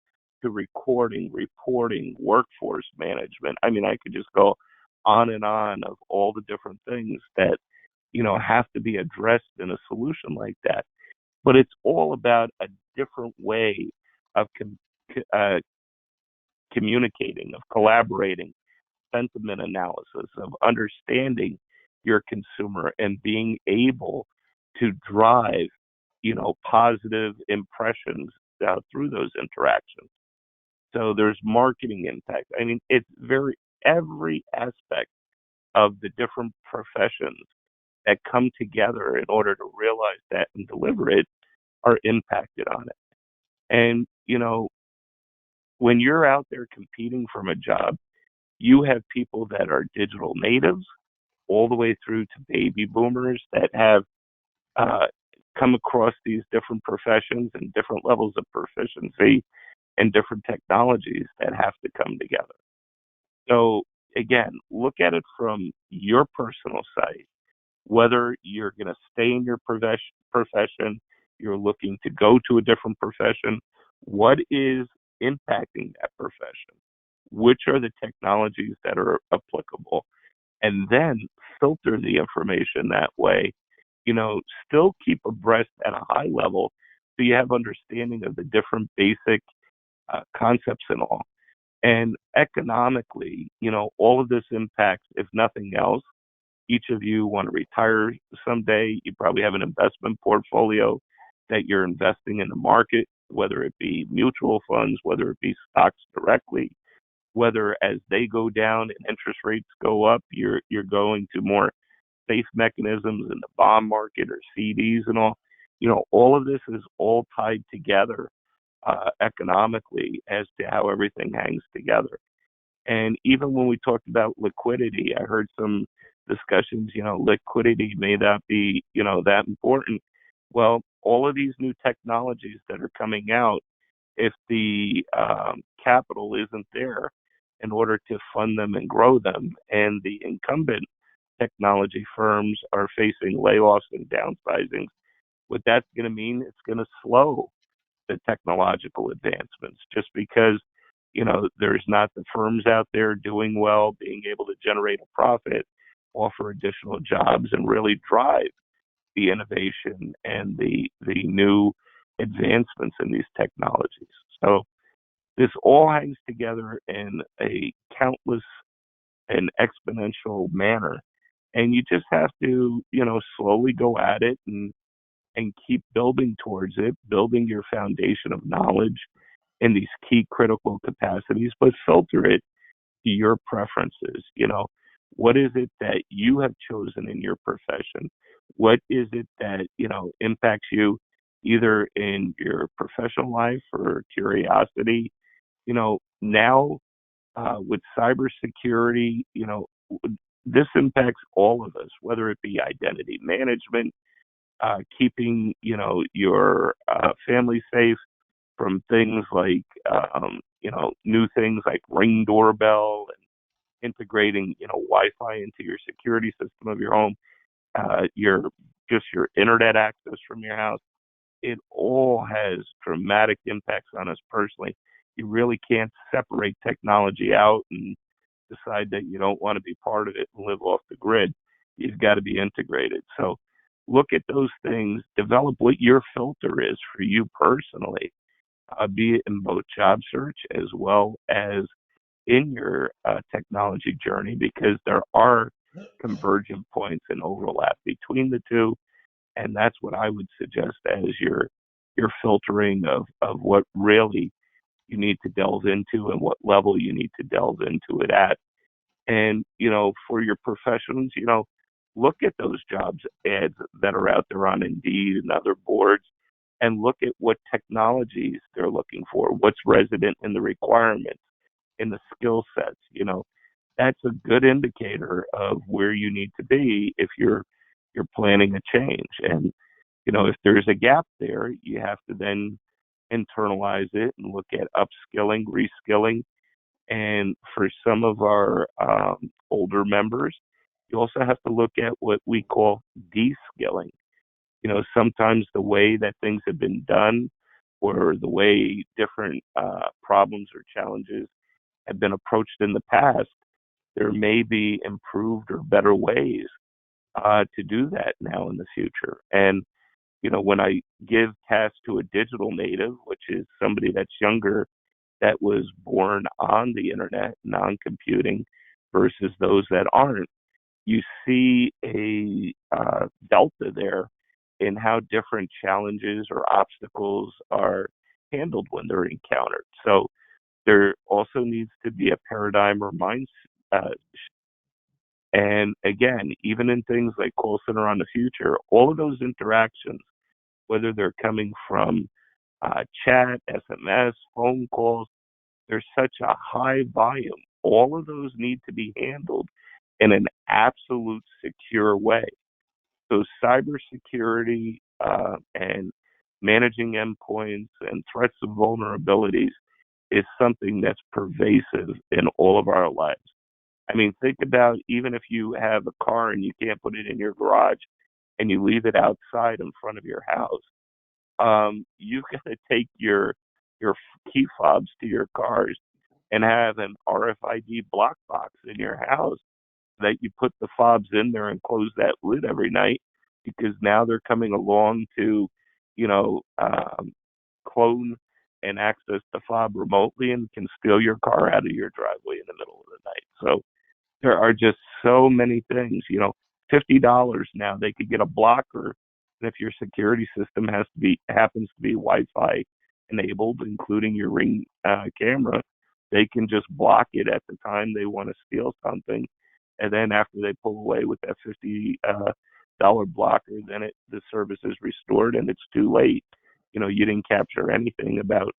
to recording, reporting, workforce management. I mean, I could just go on and on of all the different things that, have to be addressed in a solution like that. But it's all about a different way of uh, communicating, of collaborating, sentiment analysis, of understanding your consumer and being able to drive, positive impressions through those interactions. So there's marketing impact. I mean, every aspect of the different professions that come together in order to realize that and deliver it are impacted on it. And, when you're out there competing from a job, you have people that are digital natives all the way through to baby boomers that have uh, come across these different professions and different levels of proficiency and different technologies that have to come together. So again, look at it from your personal side, whether you're going to stay in your profession, you're looking to go to a different profession, what is impacting that profession? Which are the technologies that are applicable? And then filter the information that way, still keep abreast at a high level so you have understanding of the different basic concepts and all. And economically, all of this impacts, if nothing else, each of you want to retire someday. You probably have an investment portfolio that you're investing in the market, whether it be mutual funds, whether it be stocks directly, whether as they go down and interest rates go up, you're going to more safe mechanisms in the bond market or CDs and all. All of this is all tied together economically as to how everything hangs together. And even when we talked about liquidity, I heard some discussions, liquidity may not be, that important. Well, all of these new technologies that are coming out, if the capital isn't there in order to fund them and grow them, and the incumbent technology firms are facing layoffs and downsizings, what that's going to mean, it's going to slow the technological advancements just because, there's not the firms out there doing well, being able to generate a profit, offer additional jobs, and really drive the innovation and the new advancements in these technologies. So this all hangs together in a countless and exponential manner. And you just have to, slowly go at it and keep building towards it, building your foundation of knowledge in these key critical capacities, but filter it to your preferences. What is it that you have chosen in your profession? What is it that, impacts you either in your professional life or curiosity? Now with cybersecurity, this impacts all of us, whether it be identity management, keeping, your family safe from things like, new things like Ring doorbell and integrating, Wi-Fi into your security system of your home, your internet access from your house. It all has dramatic impacts on us personally. You really can't separate technology out and decide that you don't want to be part of it and live off the grid. You've got to be integrated. So look at those things, develop what your filter is for you personally, be it in both job search as well as in your technology journey, because there are convergent points and overlap between the two. And that's what I would suggest as your filtering of what really you need to delve into and what level you need to delve into it at. And, for your professions, look at those jobs ads that are out there on Indeed and other boards and look at what technologies they're looking for, what's resident in the requirements, in the skill sets. That's a good indicator of where you need to be if you're planning a change. And, if there's a gap there, you have to then internalize it and look at upskilling, reskilling, And for some of our older members, you also have to look at what we call de-skilling. Sometimes the way that things have been done or the way different problems or challenges have been approached in the past, there may be improved or better ways to do that now in the future. And, when I give tasks to a digital native, which is somebody that's younger that was born on the internet, non-computing, versus those that aren't, you see a delta there in how different challenges or obstacles are handled when they're encountered. So there also needs to be a paradigm or mindset. And again, even in things like call center on the future, all of those interactions, whether they're coming from chat, SMS, phone calls, there's such a high volume. All of those need to be handled in an absolute secure way. So cybersecurity and managing endpoints and threats of vulnerabilities is something that's pervasive in all of our lives. I mean, think about even if you have a car and you can't put it in your garage and you leave it outside in front of your house, you've got to take your key fobs to your cars and have an RFID block box in your house that you put the fobs in there and close that lid every night, because now they're coming along to, clone and access the fob remotely and can steal your car out of your driveway in the middle of the night. So there are just so many things. $50 now they could get a blocker, and if your security system happens to be Wi-Fi enabled, including your Ring camera, they can just block it at the time they want to steal something, and then after they pull away with that $50 blocker, then the service is restored and it's too late. You didn't capture anything about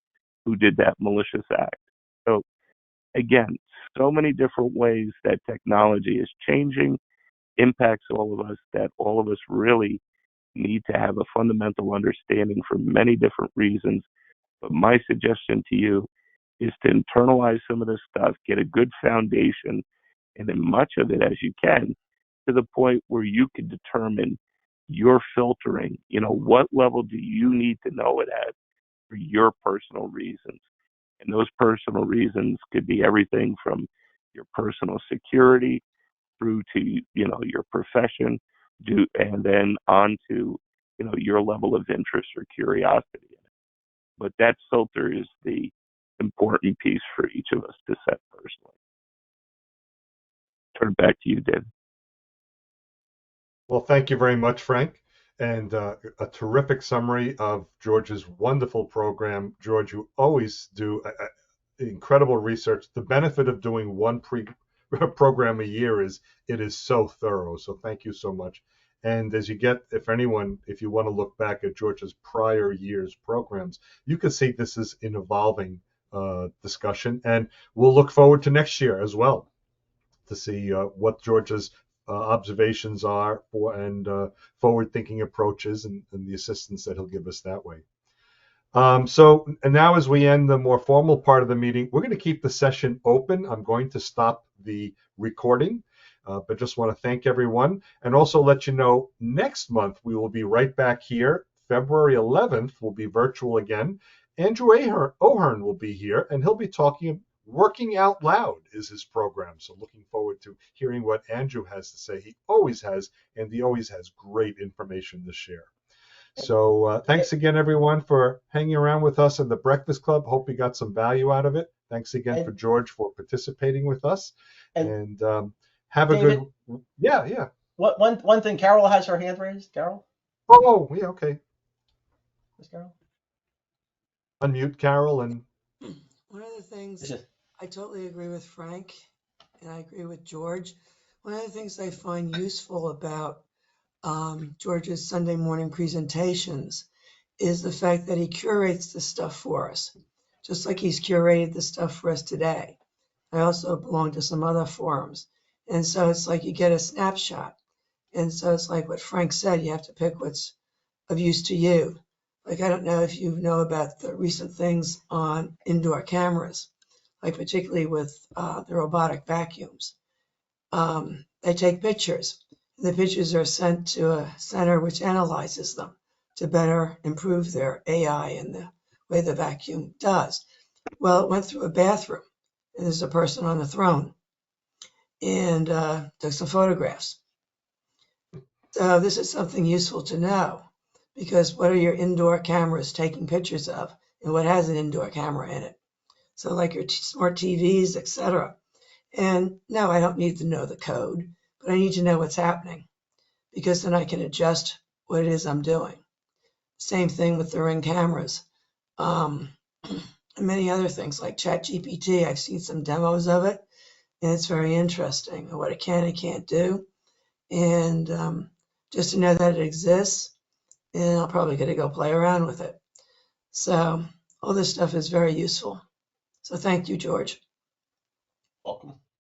who did that malicious act. So again, so many different ways that technology is changing, impacts all of us, that all of us really need to have a fundamental understanding for many different reasons. But my suggestion to you is to internalize some of this stuff, get a good foundation, and as much of it as you can, to the point where you can determine your filtering. What level do you need to know it at for your personal reasons? And those personal reasons could be everything from your personal security through to, your profession, and then on to, your level of interest or curiosity. But that filter is the important piece for each of us to set personally. Turn it back to you, Dave. Well, thank you very much, Frank, and a terrific summary of George's wonderful program. George, you always do incredible research. The benefit of doing one program a year is it is so thorough. So thank you so much. And as you if you want to look back at George's prior year's programs, you can see this is an evolving discussion. And we'll look forward to next year as well to see what George's observations are and forward-thinking approaches and the assistance that he'll give us that way. And now as we end the more formal part of the meeting, we're going to keep the session open. I'm going to stop the recording, but just want to thank everyone and also let you know next month we will be right back here. February 11th will be virtual again. Andrew O'Hearn will be here, and he'll be talking Working Out Loud is his program. So looking forward to hearing what Andrew has to say. He always has, and he always has great information to share. So thanks again, everyone, for hanging around with us in the Breakfast Club. Hope you got some value out of it. Thanks again for George for participating with us. And have David, a good... Yeah. One thing, Carol has her hand raised. Carol? Oh, yeah, okay. Miss Carol? Unmute Carol. And one of the things, I totally agree with Frank, and I agree with George. One of the things I find useful about George's Sunday morning presentations is the fact that he curates the stuff for us, just like he's curated the stuff for us today. I also belong to some other forums. And so it's like you get a snapshot. And so it's like what Frank said, you have to pick what's of use to you. Like, I don't know if you know about the recent things on indoor cameras. like particularly with the robotic vacuums. They take pictures. The pictures are sent to a center which analyzes them to better improve their AI and the way the vacuum does. Well, it went through a bathroom, and there's a person on the throne, and took some photographs. So this is something useful to know, because what are your indoor cameras taking pictures of, and what has an indoor camera in it? So like your smart TVs, etc. And no, I don't need to know the code, but I need to know what's happening, because then I can adjust what it is I'm doing. Same thing with the Ring cameras. And many other things like ChatGPT. I've seen some demos of it, and it's very interesting what it can and can't do. And just to know that it exists, and I'm probably going to go play around with it. So all this stuff is very useful. So thank you, George. Welcome.